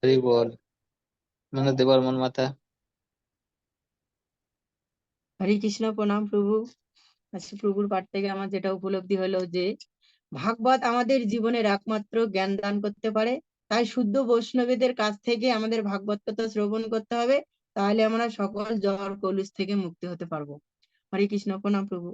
হরি বল। নন্দ বর্মন মাতা। হরে কৃষ্ণ, প্রণাম প্রভু। আজকে প্রভুর পাঠ থেকে আমার যেটা উপলব্ধি হলো, যে ভাগবত আমাদের জীবনের একমাত্র জ্ঞান দান করতে পারে। তাই শুদ্ধ বৈষ্ণবীদের কাছ থেকে আমাদের ভাগবত কথা শ্রবণ করতে হবে, তাহলে আমরা সকল জড় কলুষ থেকে মুক্তি হতে পারবো। হরে কৃষ্ণ, প্রণাম প্রভু।